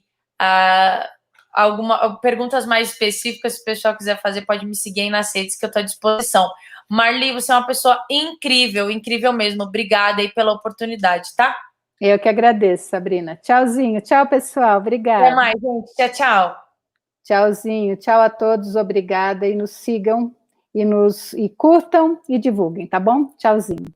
perguntas mais específicas, se o pessoal quiser fazer, pode me seguir aí nas redes que eu estou à disposição. Marli, você é uma pessoa incrível, incrível mesmo. Obrigada aí pela oportunidade, tá? Eu que agradeço, Sabrina. Tchauzinho. Tchau, pessoal. Obrigada. Até mais, gente. Tchau, tchau. Tchauzinho. Tchau a todos. Obrigada. E nos sigam, e curtam e divulguem, tá bom? Tchauzinho.